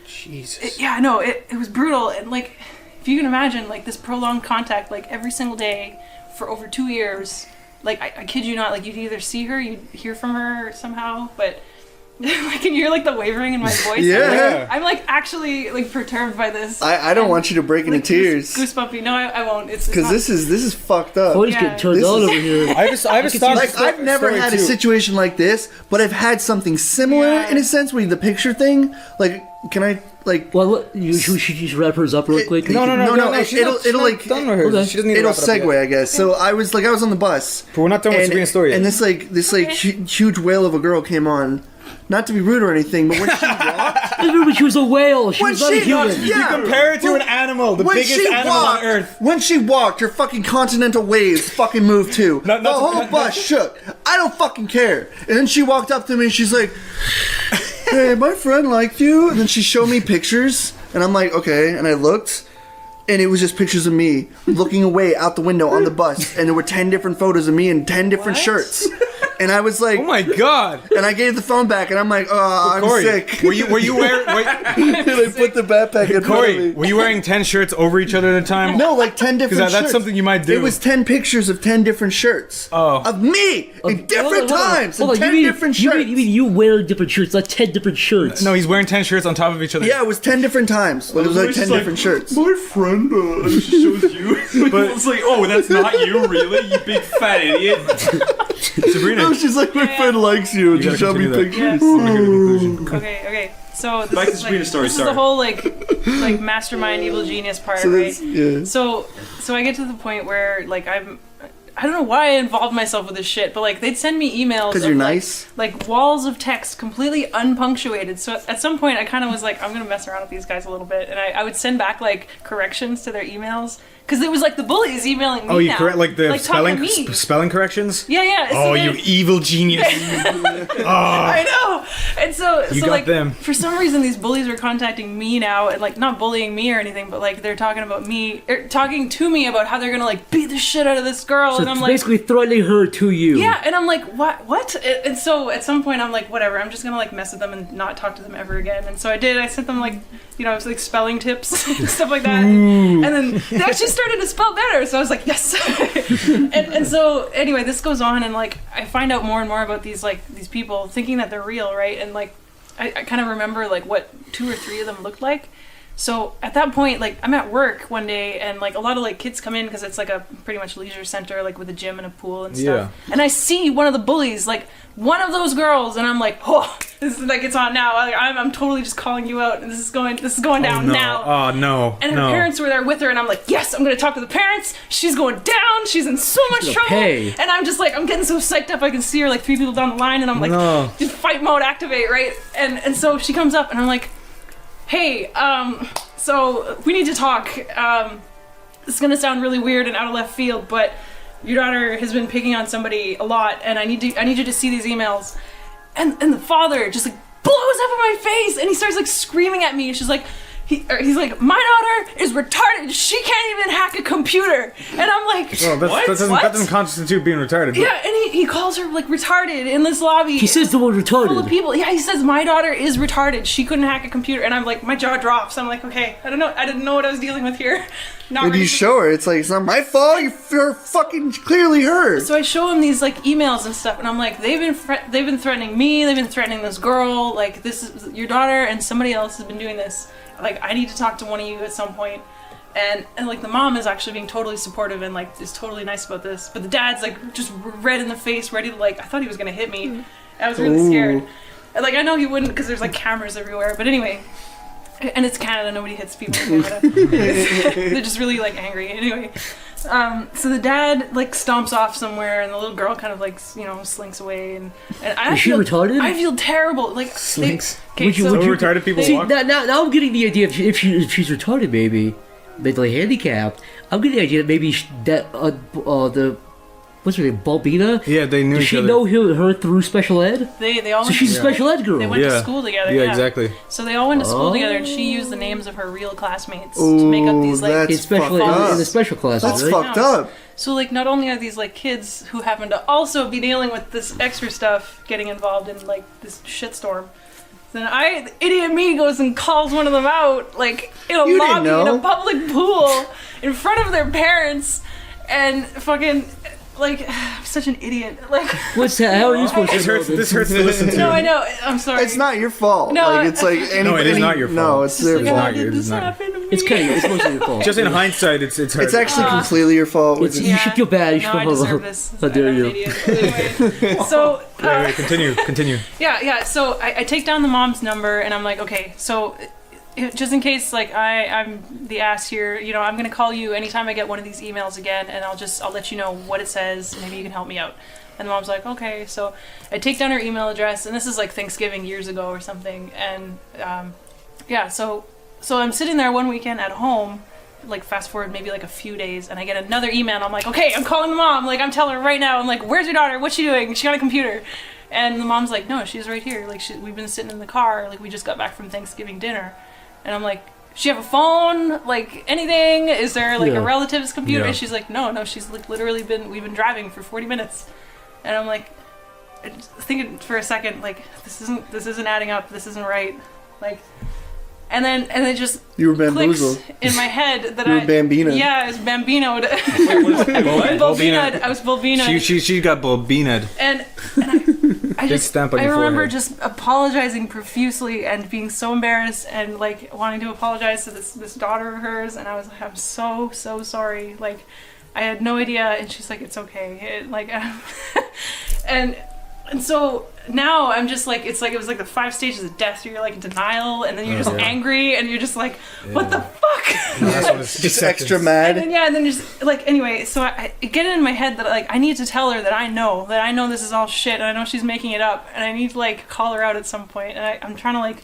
Jesus. it was brutal. And like, if you can imagine like this prolonged contact like every single day for over 2 years, like I kid you not, like you'd either see her, you'd hear from her somehow, but like, and you're like the wavering in my voice. Yeah. I'm like actually like perturbed by this. I don't want you to break into like, tears. Goosebumpy. No, I won't. It's Because not- this is fucked up. Cody's Yeah. getting turned This on is- over here. I have a stock Like I've never story had a too. situation like this, but I've had something similar Yeah. in a sense where the picture thing. Like, can I like? Well, should you just wrap hers up real quick? No, She's it'll not like done with her. Okay. She doesn't need to it'll wrap it up segue, yet. I guess. So I was on the bus. But we're not done with Sabrina's story yet. And this huge whale of a girl came on. Not to be rude or anything, but when she walked, I remember she was a whale. She When was not a she- human. yeah. Compare it to an animal, the when biggest she animal walked, on Earth. when she walked, her fucking continental waves fucking moved too. Not the to- whole bus shook. I don't fucking care. And then she walked up to me and she's like, "Hey, my friend liked you." And then she showed me pictures, and I'm like, "Okay." And I looked, and it was just pictures of me looking away out the window on the bus, and there were 10 different photos of me in 10 different What? shirts. And I was like, Oh my God! and I gave the phone back, and I'm like, I'm Corey, sick. were you wearing? And I put the backpack in front of Corey, me. were you wearing 10 shirts over each other at a time? No, like 10 different Because shirts. that's something you might do. It was 10 pictures of 10 different shirts. Oh. Of me! In different times! Hold In on, 10 different shirts. You mean you wear different shirts, not 10 different shirts? No, he's wearing 10 shirts on top of each other. Yeah, it was 10 different times. Like, it was like 10 different shirts. My friend, she shows you. But it's like, oh, that's not you, really? You big fat idiot. Sabrina. No, she's like, my friend likes you. And she gotta showed me continue that. pictures. Yes. I'm gonna get a conclusion. Okay. So this Back to is Sabrina's story, This is sorry. the whole like mastermind evil genius part, So right? that's, yeah. So I get to the point where like I don't know why I involved myself with this shit, but like they'd send me emails Because of, you're like, nice. like walls of text completely unpunctuated. So at some point I kind of was like, I'm gonna mess around with these guys a little bit, and I would send back like corrections to their emails because it was like the bullies emailing me. Oh, you now. correct like the talking to me. spelling corrections? Yeah. So Oh, then- you evil genius! I know. And so You so got like them. for some reason these bullies are contacting me now, and like not bullying me or anything, but like they're talking about me, talking to me about how they're gonna like beat the shit out of this girl, So and I'm it's like, basically threatening her to you. yeah, and I'm like, what? And so at some point I'm like, whatever, I'm just gonna like mess with them and not talk to them ever again. And so I did. I sent them like, you know, it was like spelling tips and stuff like that. And then they actually started to spell better. So I was like, yes. and so anyway, this goes on, and like I find out more and more about these people, thinking that they're real, right? And like I kind of remember like what 2 or 3 of them looked like. So at that point, like I'm at work one day, and like a lot of like kids come in because it's like a pretty much leisure center, like with a gym and a pool and stuff. Yeah. And I see one of the bullies, like one of those girls, and I'm like, oh, this is like it's on now. Like, I'm totally just calling you out, and this is going down no. now. Oh no. And her no. parents were there with her, and I'm like, yes, I'm gonna talk to the parents. She's going down. She's in so much gonna trouble. pay. And I'm just like, I'm getting so psyched up. I can see her like 3 people down the line, and I'm like, No. just fight mode activate, right? And so she comes up, and I'm like, hey, so we need to talk. This is gonna sound really weird and out of left field, but your daughter has been picking on somebody a lot, and I need you to see these emails. And the father just like blows up in my face, and he starts like screaming at me, and she's like, he's like, my daughter is retarded. She can't even hack a computer. And I'm like, Well, that doesn't constitute being retarded. But yeah, and he calls her like retarded in this lobby. He says the word retarded. Full of people. Yeah, he says my daughter is retarded. She couldn't hack a computer. And I'm like, my jaw drops. I'm like, okay, I don't know. I didn't know what I was dealing with here. Not And ready you for- show her, it's like, it's not my fault. You're fucking clearly her. So I show him these like emails and stuff, and I'm like, they've been threatening me. They've been threatening this girl. Like, this is your daughter, and somebody else has been doing this. Like, I need to talk to one of you at some point. And like the mom is actually being totally supportive and like is totally nice about this, but the dad's like just red in the face, ready to like. I thought he was gonna hit me. I was really scared. And, like, I know he wouldn't because there's like cameras everywhere. But anyway, and it's Canada. Nobody hits people in Canada. They're just really like angry. Anyway, so the dad like stomps off somewhere, and the little girl kind of like slinks away. And I Is she feel retarded? I feel terrible. Like Slinks? Okay, Would you- so would you- retarded people See, walk. now I'm getting the idea if she's retarded, maybe mentally handicapped. I'm getting the idea that maybe the what's her name, Balbina? Yeah, they knew Does each she other. know her through special ed? they all So went she's to a special ed girl. They went to Yeah. school together. Yeah, exactly. So they all went to school together, and she used the names of her real classmates to make up these like. that's in special fucked up. in the special classes, That's right? fucked up. So like, not only are these like kids who happen to also be dealing with this extra stuff, getting involved in like this shitstorm. Then the idiot me goes and calls one of them out, like in a You didn't lobby in know. a public pool in front of their parents, and fucking like, I'm such an idiot. Like, What's that? How are you supposed to know This hurts to listen to. no, I know. I'm sorry. It's not your fault. No, like, it's like any, No, it is not your No, fault. it's Just their like, fault. how not did your- this it's not- happen to me? It's kind of, it's mostly your fault. Just in hindsight, it's hurt. It's actually completely your fault. It's- you should feel bad. You should no, I feel deserve bad. this. How dare I'm an you. idiot. Anyway, so Wait, continue. yeah. So I take down the mom's number, and I'm like, okay, so just in case, like I'm the ass here, I'm gonna call you anytime I get one of these emails again, and I'll let you know what it says. Maybe you can help me out. And the mom's like, okay. So I take down her email address, and this is like Thanksgiving years ago or something. And so I'm sitting there one weekend at home, like fast forward maybe like a few days, and I get another email. And I'm like, okay, I'm calling the mom. Like, I'm telling her right now. I'm like, where's your daughter? What's she doing? She on a computer. And the mom's like, no, she's right here. Like, we've been sitting in the car. Like, we just got back from Thanksgiving dinner. And I'm like, she have a phone? Like, anything? Is there like Yeah. a relative's computer? Yeah. And she's like, no, she's like literally we've been driving for 40 minutes. And I'm like, thinking for a second, like, this isn't adding up. This isn't right. Like, and then it just You were clicks bamboozled. in my head that You were bambinoed. Yeah, I was bambinoed. Bulbina. I was bulbinoed. She got bulbinaed. And I just stamp on I your remember forehead. just apologizing profusely and being so embarrassed and like wanting to apologize to this daughter of hers, and I was like, I'm so sorry. Like, I had no idea, and she's like, it's okay. And so now I'm just like, it's like it was like the 5 stages of death. So you're like in denial, and then you're just angry, and you're just like, what the fuck? That's what it's Just extra And mad. then just like, anyway, so I get it in my head that like I need to tell her that I know this is all shit, and I know she's making it up, and I need to like call her out at some point. And I'm trying to like,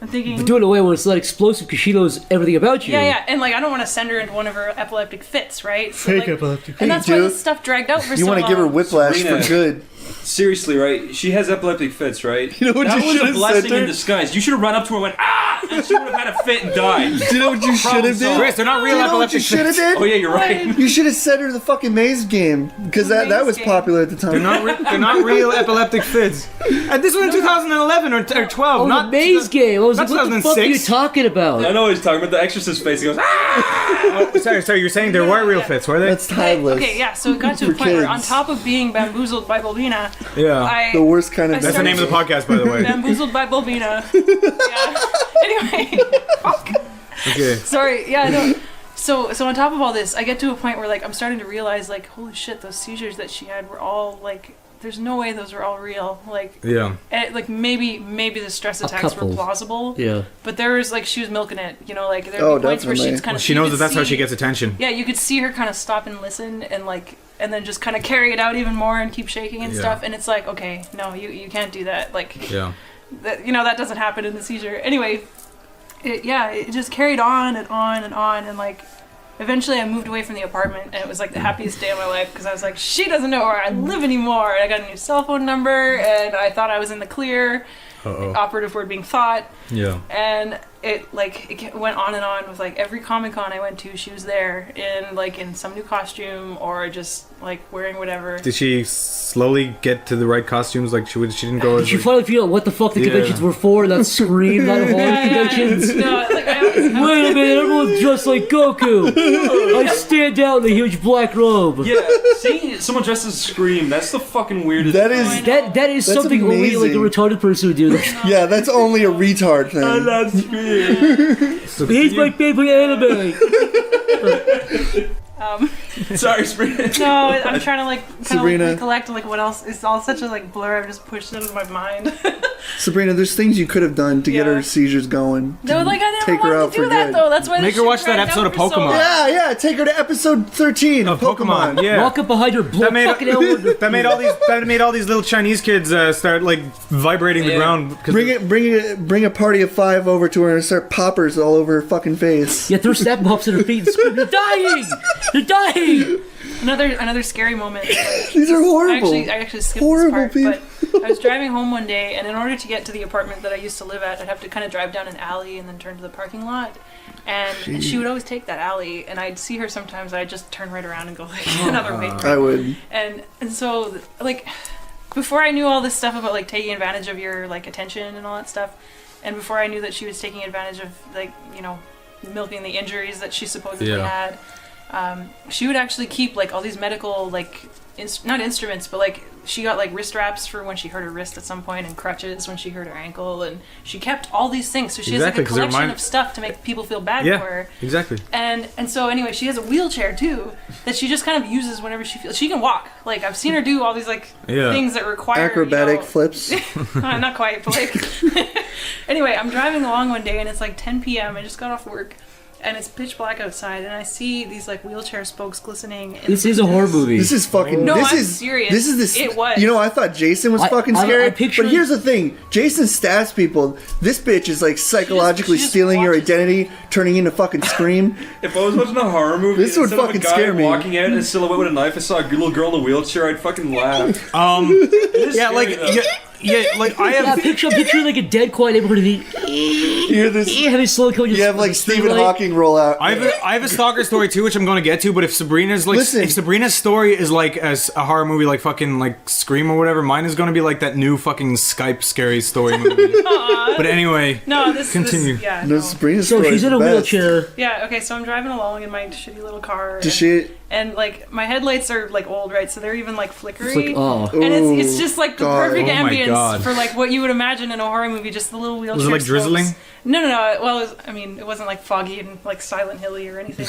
I'm thinking, But do it in a way where it's not explosive because she knows everything about you. yeah, and like I don't want to send her into one of her epileptic fits, right? So, like, epileptic and that's fit, why dude. this stuff dragged out for You so long. want to give her whiplash Sabrina. for good. Seriously, right? She has epileptic fits, right? You know what that you was should a have blessing sent her? in disguise. You should have run up to her and went, ah! And she would have had a fit and died. Do you know what you should have done? Chris, they're not real You know what you epileptic should have fits. did? Oh, yeah, you're right. You should have sent her the fucking maze game because that Maze was game. popular at the time. They're not real epileptic fits. And this was in 2011 or 12. Oh, not the maze game. I was like, not what the fuck are you 2006. talking about? I know what he's talking about. The Exorcist face. He goes, ah! Oh, sorry. You're saying there were real fits, were they? That's timeless. Okay, yeah. So it got to a For point where, on kids. top of being bamboozled by Bulbina, Yeah. The worst kind of. I That's the name of the podcast, by the way. bamboozled by Bulbina. Yeah. Anyway, fuck. Okay. Sorry. Yeah. No. So on top of all this, I get to a point where like I'm starting to realize like, holy shit, those seizures that she had were all like, there's no way those were all real. Like, Yeah. like maybe the stress attacks were couple. plausible. Yeah. But there was like she was milking it. Like there Oh, would be points where definitely. she'd kind of. She knows that that's how she gets attention. Yeah, you could see her kind of stop and listen and like, and then just kind of carry it out even more and keep shaking and Yeah. stuff. And it's like, okay, no, you can't do that. Like, Yeah. that doesn't happen in the seizure. Anyway, it just carried on and on and on, and like eventually I moved away from the apartment, and it was like the happiest day of my life because I was like, she doesn't know where I live anymore. And I got a new cell phone number, and I thought I was in the clear. Uh-oh. Operative word being thought. Yeah. And it went on and on with like every Comic-Con I went to, she was there in some new costume or just like wearing whatever. Did she slowly get to the right costumes? Like she didn't go. Did you finally figure out what the fuck the conventions were for? Not Scream, not horror conventions. No, like Wait a minute, everyone's dressed like Goku. I stand out in a huge black robe. Yeah, seeing someone dressed as Scream, that's the fucking weirdest. That is That is That's something only like a amazing. retarded person would do. yeah, that's only a retard thing. I love Scream. He's my favorite anime. Sorry, Sabrina. no, I'm trying to like kind Sabrina. of recollect like what else. It's all such a like blur. I've just pushed it into my mind. Sabrina, there's things you could have done to get Yeah. her seizures going. No, like I never Take her wanted out to do for that good. though. That's why Make this her watch shit that dragged episode out of for so Pokemon. long. Yeah, take her to episode 13 of Pokemon. Yeah. Walk up behind her, blow That made, fucking elbow. that made all these little Chinese kids start like vibrating the ground. 'cause Bring a party of 5 over to her and start poppers all over her fucking face. Yeah, throw snap mops at her feet and scream, "You're dying! You're dying!" Another scary moment. These are horrible. I actually skipped Horrible this part, people. but I was driving home one day, and in order to get to the apartment that I used to live at, I'd have to kind of drive down an alley and then turn to the parking lot. And she would always take that alley, and I'd see her sometimes. I'd just turn right around and go like another way. I would. And so like before I knew all this stuff about like taking advantage of your like attention and all that stuff, and before I knew that she was taking advantage of like milking the injuries that she supposedly had. She would actually keep like all these medical like not instruments, but like she got like wrist wraps for when she hurt her wrist at some point, and crutches when she hurt her ankle, and she kept all these things. So she has like a collection of stuff to make people feel bad for her. Exactly. And so anyway, she has a wheelchair too that she just kind of uses whenever she feels. She can walk. Like I've seen her do all these like things that require acrobatic flips. not quite, but like anyway, I'm driving along one day and it's like 10 p.m. I just got off work. And it's pitch black outside, and I see these like wheelchair spokes glistening. This is a horror movie. This is fucking. No, this I'm is serious. This is this. It was. You know, I thought Jason was fucking I scary. pictured- But here's the thing: Jason stabs people. This bitch is like psychologically she just stealing your watches- identity, turning into fucking Scream. If I was watching a horror movie, This would instead of fucking a guy scare me. walking out in a silhouette with a knife, I saw a little girl in a wheelchair, I'd fucking laugh. Yeah, like like I have. Picture like a dead quiet neighborhood. You hear this? Having slow code. You have like Stephen Hawking roll out. I have a stalker story too, which I'm going to get to. But if Sabrina's story is like as a horror movie, like fucking like Scream or whatever, mine is going to be like that new fucking Skype scary story movie. But anyway, No, this Continue. No, Sabrina's So story she's is in a the best. wheelchair. Yeah, okay, so I'm driving along in my shitty little car. Does she? And like my headlights are like old, right? So they're even like flickery. It's like, oh. And it's just like the God. perfect Oh my ambience God. for like what you would imagine in a horror movie, just the little wheelchair. Was it like drizzling? spokes. No. Well, it wasn't like foggy and like Silent Hilly or anything.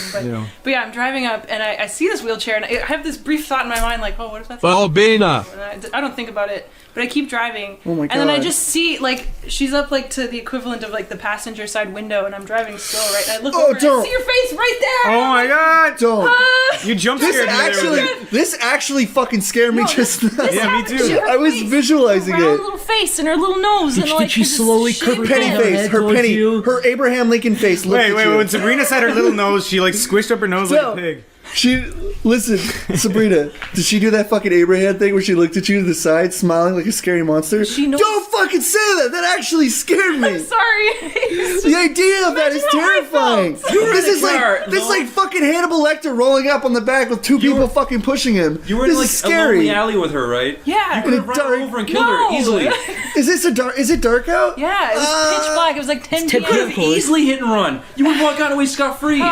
But yeah, I'm driving up and I see this wheelchair and I have this brief thought in my mind like, oh, what if that's Balbina. And I don't think about it, but I keep driving. Oh my And then I God. just see like she's up like to the equivalent of like the passenger side window, and I'm driving slow, right? And I look Oh, over and don't. I see your face right there. oh my god, Don't. you jump This scared me there. this actually fucking scared me just now. This Yeah, me happened too. to her I was face, visualizing her round it. little face and her little nose, and like Did she this slowly shit curve her Penny down going. face, her towards penny, you? her Abraham Lincoln face. Looked Wait, at wait, you. when Sabrina said her little nose, she like squished up her nose like No. a pig. She listen, Sabrina. Did she do that fucking Abraham thing where she looked at you to the side, smiling like a scary monster? She knows- Don't fucking say that. That actually scared me. Sorry. The idea of that is Imagine how I terrifying. felt. This is car. like like fucking Hannibal Lecter rolling up on the back with two people fucking pushing him. You were in this like is a lonely scary. alley with her, right? Yeah. You could have In a run her dark- over and killed No. her easily. Is this a dark? Is it dark out? Yeah, it was pitch black. It was like 10 10 p.m. p.m. Easily hit and run. You would walk out away scot free.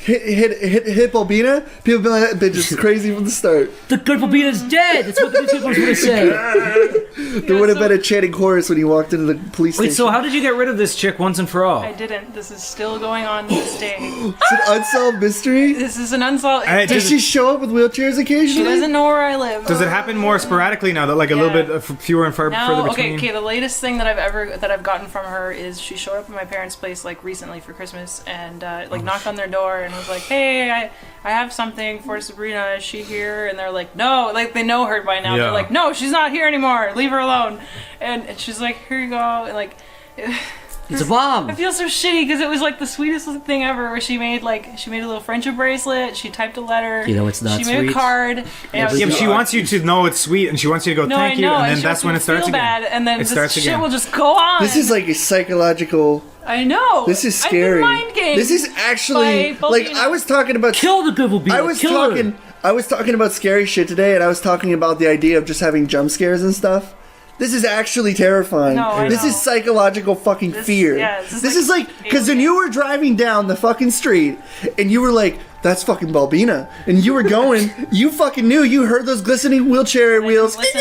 Hit Albina. People be like, that bitch is crazy from the start. The good Bobina's dead. That's what the newspapers would have said. There would have been a chanting chorus when he walked into the police station. Wait, so how did you get rid of this chick once and for all? I didn't. This is still going on to this day. It's an unsolved mystery. This is an unsolved. Does she show up with wheelchairs She occasionally? doesn't know where I live. Does it happen more sporadically now that like a little Yeah. bit fewer and further No, between? okay. The latest thing that I've gotten from her is she showed up at my parents' place like recently for Christmas and like knocked on their door and was like, "Hey, I have something for Sabrina. Is she here?" And they're like, "No." Like they know her by now. Yeah. They're like, "No, she's not here anymore. Leave her alone." And she's like, "Here you go." And like, It's a bomb. I feel so shitty because it was like the sweetest thing ever. Where she made a little friendship bracelet. She typed a letter. You know it's not She sweet. made a card. Yeah, Yeah, but she wants you to know it's sweet, and she wants you to go No, thank I you, know, and then she that's wants me when to it starts feel again. bad, and then It starts shit again. will just go on. This is like a psychological. I know. This is I've been scary. mind gamed This is actually by like Balbina. I was talking about. Kill the Bibblebee. I was talking about scary shit today, and I was talking about the idea of just having jump scares and stuff. This is actually terrifying. No, I this know. is psychological fucking fear. yeah, this is like because when you were driving down the fucking street and you were like, "That's fucking Balbina," and you were going, you fucking knew. You heard those glistening wheelchair wheels. listen.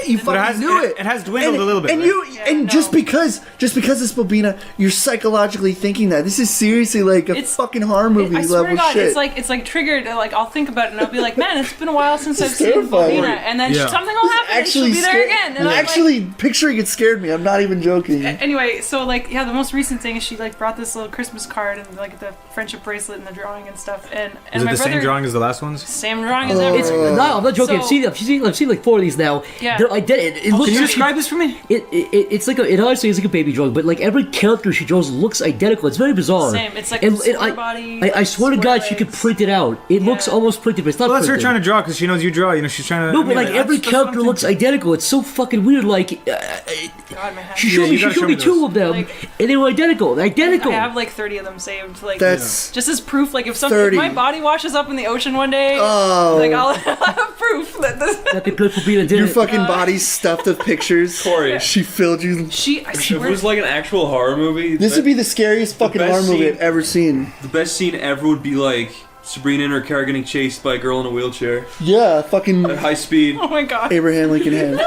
You fucking knew it. It has dwindled a little bit. And right? you and no. just because it's Balbina, you're psychologically thinking that this is seriously like a It's- fucking horror movie I swear level to God, shit. it's like triggered. Like I'll think about it and I'll be like, man, it's been a while since I've seen terrifying. Balbina, and then Yeah. something will happen and she'll be there scared- again. And I'm like, actually, picturing it scared me. I'm not even joking. anyway, so like the most recent thing is she like brought this little Christmas card and like the friendship bracelet and the drawing and stuff. And Is it my the brother, same drawing as the last ones? Same drawing as ever. It's no, I'm not joking. So- I've seen like 4 of these now. Yeah. They're identical. It looks. Can you describe this for me? It's like it honestly is like a baby drawing, but like every character she draws looks identical. It's very bizarre. Same. It's like and, square body, I swear to square God, she could legs. print it out. It looks Yeah. almost printed, but it's not Well, that's her printed. trying to draw because she knows you draw. You know, she's trying to. No, I but mean, like every that's what character I'm looks thinking. identical. It's so fucking weird. Like God, my hand. she showed you me, gotta she showed me show me 2 of them, Like- and they were identical. Identical. I have like 30 of them saved. Like That's just as proof. Like if 30. my body washes up in the ocean one day, Oh. like I'll have proof that this. That the good for being a your did. fucking body's stuffed with pictures. Corey. She filled you. I If swear. it was like an actual horror movie, This would be the scariest fucking best horror movie scene- I've ever seen. the best scene ever. Would be like Sabrina in her car getting chased by a girl in a wheelchair Yeah, fucking at high speed. Oh my God. Abraham Lincoln hand.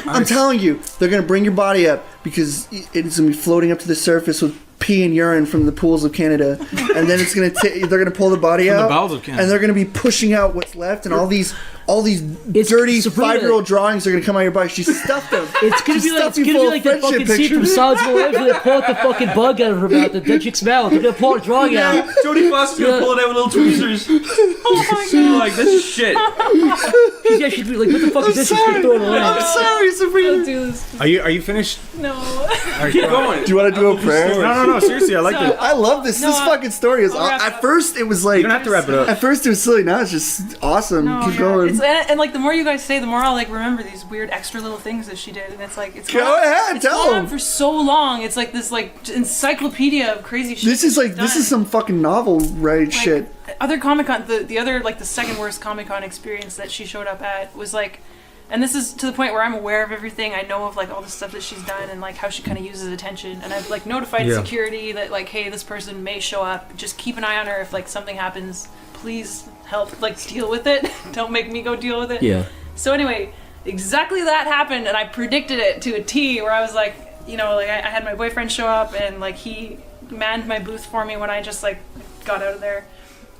I'm telling you, they're gonna bring your body up because it's gonna be floating up to the surface with pee and urine from the pools of Canada, and then it's gonna they're gonna pull the body From the out, bowels of Canada. and they're gonna be pushing out what's left, and all these It's dirty Sabrina. 5-year-old drawings are gonna come out of your body. She stuffed them. It's gonna She be like stuffed you full of that fucking friendship scene from pictures. Silence of the Lambs where they pull out the fucking bug out of her mouth, the dead chick's mouth. They're gonna pull a drawing out. Jodie Foster's gonna Yeah. pull it out with little tweezers. Oh my You're God. like, this is shit. She'd be like, what the fuck is this? She's gonna throw it away. I'm sorry, Don't Sabrina. do this. Are you finished? No. Keep going. Do you want to do a prayer? No. Seriously, I like So- it. I love this. No, This fucking story is. I'll wrap it At up. first, it was like. You don't have to wrap it up. At first, it was silly. Now it's just awesome. No, Keep yeah. going. And like the more you guys say, the more I'll like remember these weird extra little things that she did, and it's like it's Go gone- ahead, it's tell gone 'em. for so long. It's like this like encyclopedia of crazy shit. This is that like she's this done. is some fucking novel right Like, shit. Other Comic Con, the other like the second worst Comic Con experience that she showed up at was like, and this is to the point where I'm aware of everything. I know of like all the stuff that she's done and like how she kind of uses attention. And I've like notified Yeah. security that like, hey, this person may show up. Just keep an eye on her. If like something happens, please help like deal with it. Don't make me go deal with it. Yeah. So anyway, exactly that happened, and I predicted it to a T. Where I was like, you know, like I had my boyfriend show up, and like he manned my booth for me when I just like got out of there.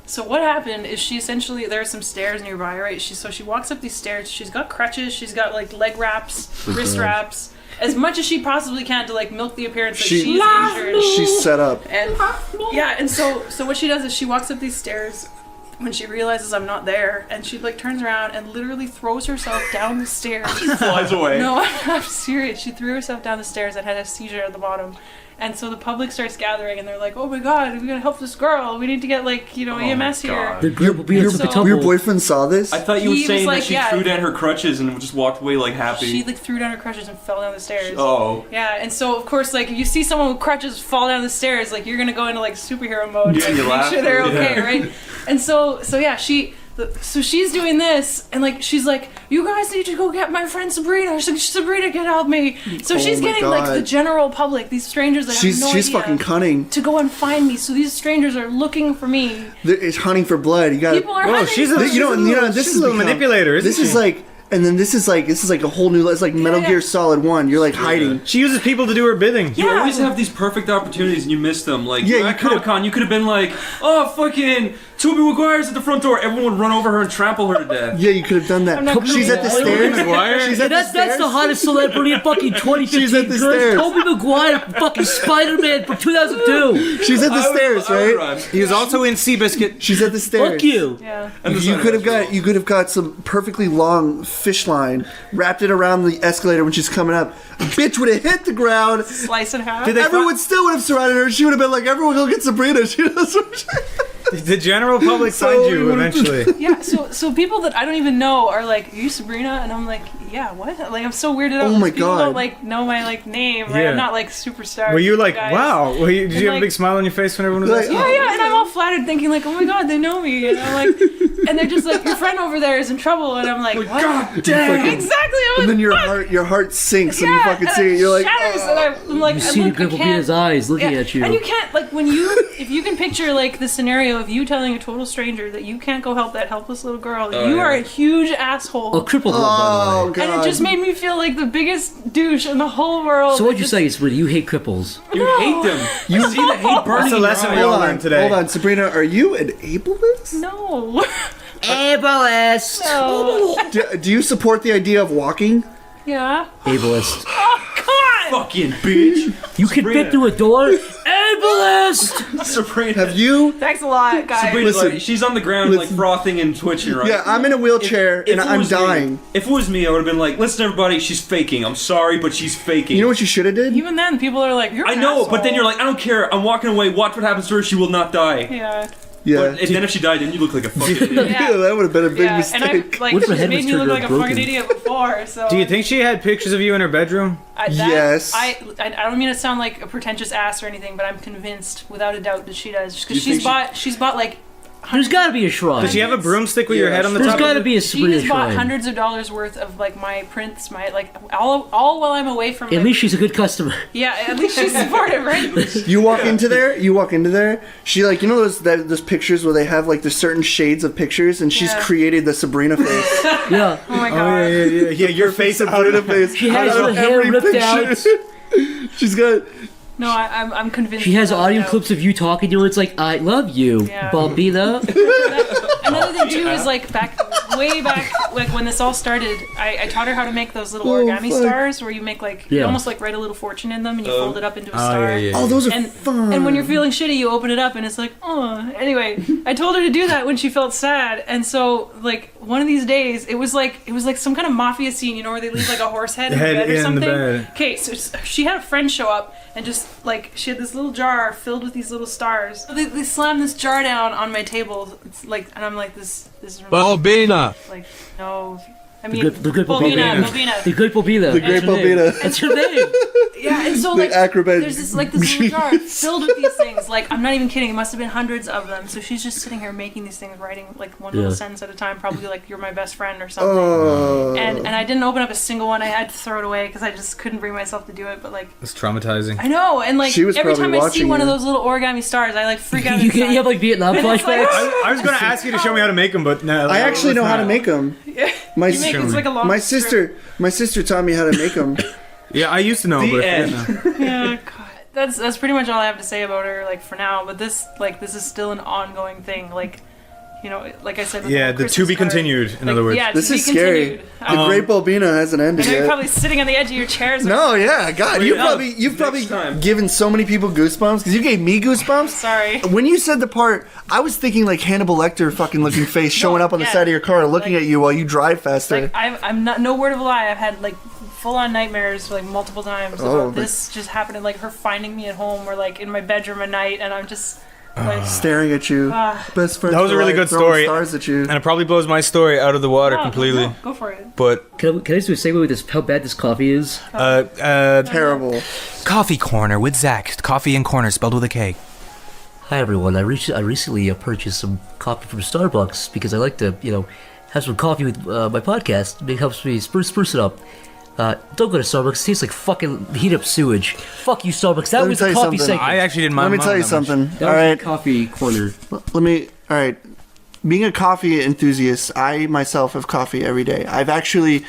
So what happened is she essentially, there are some stairs nearby, right? She walks up these stairs. She's got crutches. She's got like leg wraps, wrist wraps, as much as she possibly can to like milk the appearance that she's injured. She's set up. And yeah, and so what she does is she walks up these stairs when she realizes I'm not there, and she like turns around and literally throws herself down the stairs. Flies away. No, I'm serious. She threw herself down the stairs and had a seizure at the bottom. And so the public starts gathering, and they're like, "Oh my God, we gotta help this girl. We need to get like EMS here." God. The girl will be Your, on the so- your tumble. boyfriend saw this. I thought you were He was saying like, that she yeah. threw down her crutches and just walked away like happy. She like threw down her crutches and fell down the stairs. Oh. Yeah, and so of course, like if you see someone with crutches fall down the stairs, like you're gonna go into like superhero mode, Yeah, like, you make laugh. sure they're okay, Yeah. right? And so yeah, so she's doing this, and like she's like, "You guys need to go get my friend Sabrina. Sabrina can help me." So Oh she's my getting like God. the general public, these strangers that she's have no she's idea, fucking cunning. to go and find me. So these strangers are looking for me. It's hunting for blood. You got. People are Whoa, hunting she's for a, me. You know, this she's is a little become- manipulator, isn't This she? is like, and then this is like a whole new. It's like Metal yeah. Gear Solid 1. You're like hiding. She uses people to do her bidding. You Yeah. always have these perfect opportunities and you miss them. Like Yeah, you're you at Comic Con, you could have been like, "Oh, fucking Tobey Maguire's at the front door. Everyone would run over her and trample her to death. Yeah, you could have done that. not She's at the stairs. She's at the That's stairs. the hottest celebrity in fucking 2015. She's at the girl. stairs. Tobey Maguire, fucking Spider-Man from 2002. She's at the stairs, I would right? run. He was also in Seabiscuit. She's at the stairs. Fuck you. Yeah. And the You sun could have was got some perfectly long fish line, wrapped it around the escalator when she's coming up. Bitch would have hit the ground. Slice in half. Everyone still would have surrounded her. She would have been like, "Everyone, go get Sabrina." She knows what The general public So find we you would've- eventually. Yeah, so people that I don't even know are like, "Are you Sabrina?" And I'm like, "Yeah, what?" Like I'm so weirded out. Oh because my people God. don't like know my like name, right? Yeah. I'm not like superstar. Were you like, guys. wow? Did you And, have a like- big smile on your face when everyone was Like, asking? Yeah, and I'm all flattered, thinking like, "Oh my God, they know me," and I'm like, and they're just like, "Your friend over there is in trouble," and I'm like, "What?" God damn. Exactly. I'm And then like, your heart sinks and you yeah, fucking and see it. You're like, shatters, and I'm like, You I see the look, I Gripple can't- Peter's eyes looking at you. And you can't, like, if you can picture, like, the scenario of you telling a total stranger that you can't go help that helpless little girl, you yeah. are a huge asshole. A crippled one, by the "Oh way. God." And it just made me feel like the biggest douche in the whole world. So what It you just- saying is, Sabrina, you hate cripples. You hate them. You see the hate burning That's a in your lesson we eyes. all Hold on, learned today. hold on, Sabrina. Are you an ableist? No. Ableist. No. Do you support the idea of walking? Yeah. Ableist. Oh, come on! Fucking bitch. You can Sabrina. fit through a door. Ableist. Sabrina. Have you? Thanks a lot, guys. Sabrina's Listen, like, she's on the ground like listen. frothing and twitching, right? Yeah, I'm in a wheelchair If and it I'm was me- dying. if it was me, I would have been like, listen, everybody, she's faking. I'm sorry, but she's faking. You know what you should have did? Even then, people are like, you're I an know, asshole. but then you're like, I don't care. I'm walking away. Watch what happens to her. She will not die. Yeah. Yeah. But, and then if she died, then you look like a fucking idiot. Yeah. That would have been a big Yeah, mistake. and I like What if her she's head made was me look turned like a broken? fucking idiot before. So Do you think she had pictures of you in her bedroom? Yes. I don't mean to sound like a pretentious ass or anything, but I'm convinced, without a doubt, that she does. You Because think she's bought like There's got to be a shrine. Does she have a broomstick with your Yeah, head on the There's top got of to it? be a she Sabrina has bought shrine. hundreds of dollars worth of like my prints, my like all while I'm away from. At like, least she's a good customer. yeah, at least she's supportive, right? You walk into there. She like, you know those pictures where they have like the certain shades of pictures, and she's Yeah. created the Sabrina face. Yeah. Oh my Oh, god. yeah, your face out of Sabrina the face. She has out her of hair every ripped picture. out. She's got. No, I'm convinced. She has without a audio doubt. clips of you talking to her. It's like, I love you, Yeah. Bambina. Another thing too is like way back, like when this all started, I taught her how to make those little Oh, origami fuck. stars where you make like you Yeah. almost like write a little fortune in them and you fold it up into a star. Oh, those are And, fun. and when you're feeling shitty, you open it up and it's like, oh. Anyway, I told her to do that when she felt sad, and so like one of these days, it was like some kind of mafia scene, you know, where they leave like a horse head in the Head bed or in the something. bed. Okay, so she had a friend show up and just like she had this little jar filled with these little stars. So they slammed this jar down on my table. It's like, and I'm like, this is Bobina. like no. I mean, The good Bobina, Bobina. Bobina. The great Bambina. The great Bobina. That's her name. Yeah, and so The like acrobat there's this little jar filled with these things. Like I'm not even kidding. It must have been hundreds of them. So she's just sitting here making these things, writing like one little Yeah. sentence at a time. Probably like "You're my best friend" or something. Oh. And I didn't open up a single one. I had to throw it away because I just couldn't bring myself to do it. But like It's traumatizing. I know, and like She was every time probably I see watching one of you. those little origami stars, I like freak out. You inside. have like Vietnam It's like- flashbacks. I was going to ask you to show me how to make them, but no. I actually know how to make them. My You make it's like a long my strip. sister taught me how to make them. Yeah, I used to know, The but I end. forget now. Yeah, God. That's pretty much all I have to say about her, like for now. But this is still an ongoing thing. Like, you know, like I said. with Yeah, whole the to Christmas be card. continued, in Like, other words. Yeah, This to be is scary. continued. The Great Bobina hasn't ended I know you're yet. probably sitting on the edge of your chairs. No, yeah, God, you've Next probably time. given so many people goosebumps because you gave me goosebumps. Sorry. When you said the part, I was thinking like Hannibal Lecter fucking looking face showing up on the yeah. side of your car, looking Like- at you while you drive faster. Like I'm not, no word of a lie. I've had like full-on nightmares like multiple times Oh, about this just happening. Like her finding me at home or like in my bedroom at night, and I'm just like. Staring at you, best friend. That was a really good story. Stars at you. And it probably blows my story out of the water Oh, completely. no, go for it. But, Can I just do a segue with this? How bad this coffee is? Terrible. Coffee Corner with Zach. Coffee and Corner spelled with a K. Hi everyone. I recently purchased some coffee from Starbucks because I like to, have some coffee with my podcast. It helps me spruce it up. Don't go to Starbucks. It tastes like fucking heat up sewage. Fuck you, Starbucks. That Let me was tell the you coffee something. segment. I actually didn't mind Let me tell you that much. something. That All was right, the coffee corner. let me. All right. Being a coffee enthusiast, I myself have coffee every day. I've actually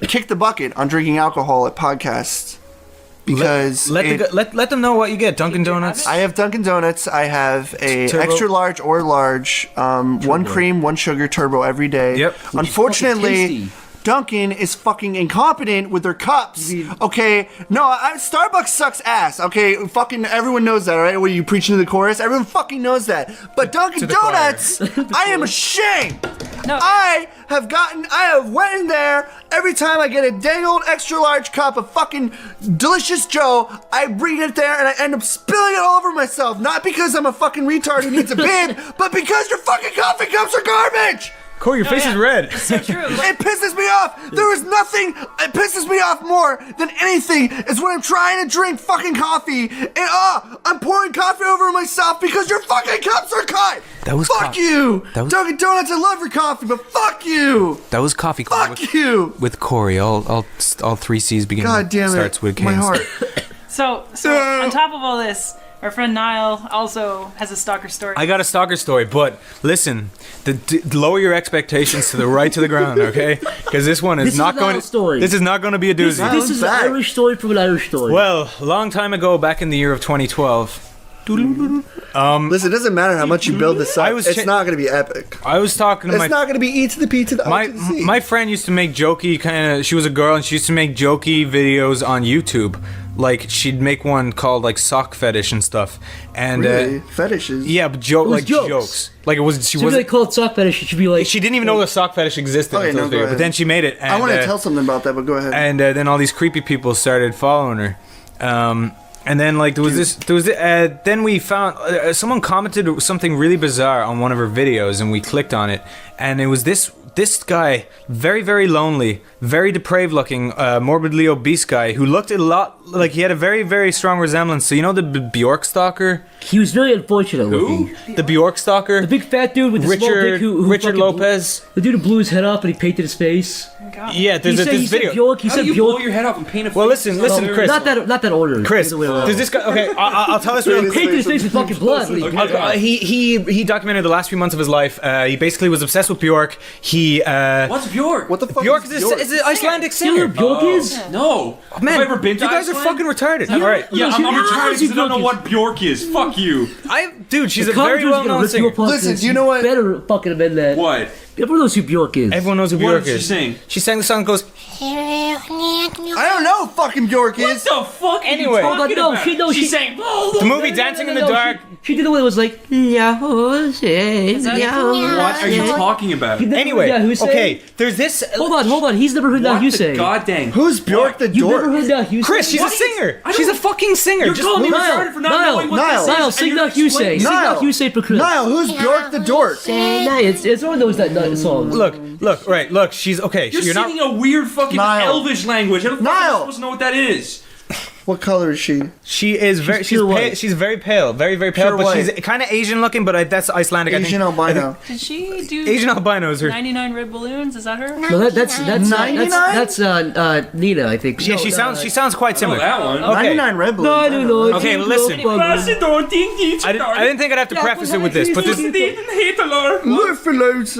kicked the bucket on drinking alcohol at podcasts because let them know what you get. Dunkin' Donuts. I have Dunkin' Donuts. I have a Turbo. extra large or large, one cream, one sugar turbo every day. Yep. Unfortunately, Dunkin' is fucking incompetent with their cups. Okay, no, Starbucks sucks ass. Okay, fucking everyone knows that, right? When you preaching to the chorus, everyone fucking knows that. But Dunkin' Donuts, I am ashamed. No. I have went in there every time I get a dang old extra large cup of fucking delicious Joe. I bring it there and I end up spilling it all over myself. Not because I'm a fucking retard who needs a bib, but because your fucking coffee cups are garbage. Corey, your face is red. It's so true. It pisses me off. There is nothing. It pisses me off more than anything is when I'm trying to drink fucking coffee and I'm pouring coffee over myself because your fucking cups are cut. That was fuck you. Dunkin' Donuts. I love your coffee, but fuck you. That was coffee. Fuck you. With Corey, all three C's beginning. God damn it. Starts with K's. My heart. So on top of all this, our friend Niall also has a stalker story. I got a stalker story, but listen, lower your expectations to the right to the ground, okay? Because this one is not going. This is not going to be a doozy. This is an Irish story from an Irish story. Well, a long time ago, back in the year of 2012. Listen, it doesn't matter how much you build this up. It's not going to be epic. I was talking to It's not going to be E to the P to the I to the C. My friend used to make jokey kind of. She was a girl, and she used to make jokey videos on YouTube. Like she'd make one called like sock fetish and stuff, and really? Fetishes. Yeah, but jokes. Like it was. She was. They called sock fetish. It should be like. She didn't even know the sock fetish existed. Okay, no, but then she made it. And, I want to tell something about that, but go ahead. And then all these creepy people started following her. And then like then we found someone commented something really bizarre on one of her videos, and we clicked on it, and it was this guy, very, very lonely, very depraved looking, morbidly obese guy who looked a lot like he had a very, very strong resemblance. So you know the Bjork stalker? He was very unfortunate looking. The Bjork stalker? The big fat dude with the small dick who Richard Lopez. The dude who blew his head off and he painted his face. God. Yeah, there's this video. Bjork, How do you blow your head off and paint a face? Well, listen, Chris. Not that order. Chris, there's this guy. Okay, I'll tell this real quick. He painted his face with fucking blood. He documented the last few months of his life. He basically was obsessed with Bjork. What's Bjork? What the fuck Bjork is an Icelandic singer. Bjork is? No. Man, have I ever been to you guys Iceland? are fucking retarded. All right. Yeah, I'm retarded because I don't know what Bjork is. Fuck you. Dude, she's a very well-known singer. Listen, do you know what? Better fucking amend that. What? Everyone knows who Bjork is. Everyone knows who What Bjork did she is. sing? She sang the song that goes. I don't know who fucking Bjork is. What the fuck? Anyway. Are you talking about? She sang. The movie Dancing in the Dark. She did the one that was like, Is that What are you talking about? Anyway, okay, there's this. Hold on. He's never heard that you say. God dang. Who's Bjork the You've dork? never heard that you Chris, say? she's a singer. She's a fucking singer. You're calling me retarded for not knowing what this is. Niall, sing that you say. Sing that you say for Chris. Niall, who's Bjork the dork? Everyone knows that song. Look, she's okay. You're not singing a weird fucking Niall. Elvish language. How the fuck am I supposed to know what that is? What color is she? She is very. She's pure pale. white. She's very pale, very very pale. Pure But white. she's kind of Asian looking. But that's Icelandic. Asian albino. Did she do Asian albino is her. 99 Red Balloons? Is that her? No, that's 99? Nina, I think. Yeah, she sounds quite I know similar. that one. Okay. 99 Red Balloons. No. Okay, well, listen. I didn't think I'd have to preface it with this, but